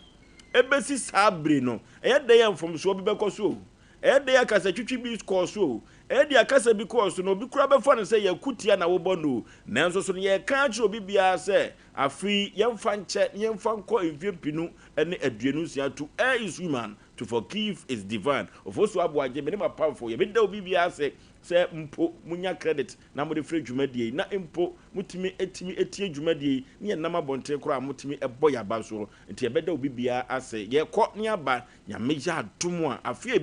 ebesi sabre no eyede ye mfomso obi bekoso eyede ya kasa twitwi bi koso eyede ya kasa bi koso no obi kura befo ne se yakutia na wo bono nanso so ye ka cho obi bia se afi yemfa nche yemfa nko enfiempinu ene aduenu siatu is human to forgive is divine. Ofosu Aboagye me ne ma powerful ye be da obi bia se mpo munya credit na mo de free dwumadie na mpo mutimi etie dwumadie ne na mabonte kora mutimi ebo ya ba so nti ye be da obi bia ase ye kɔ ne aba nyame ya adom a afi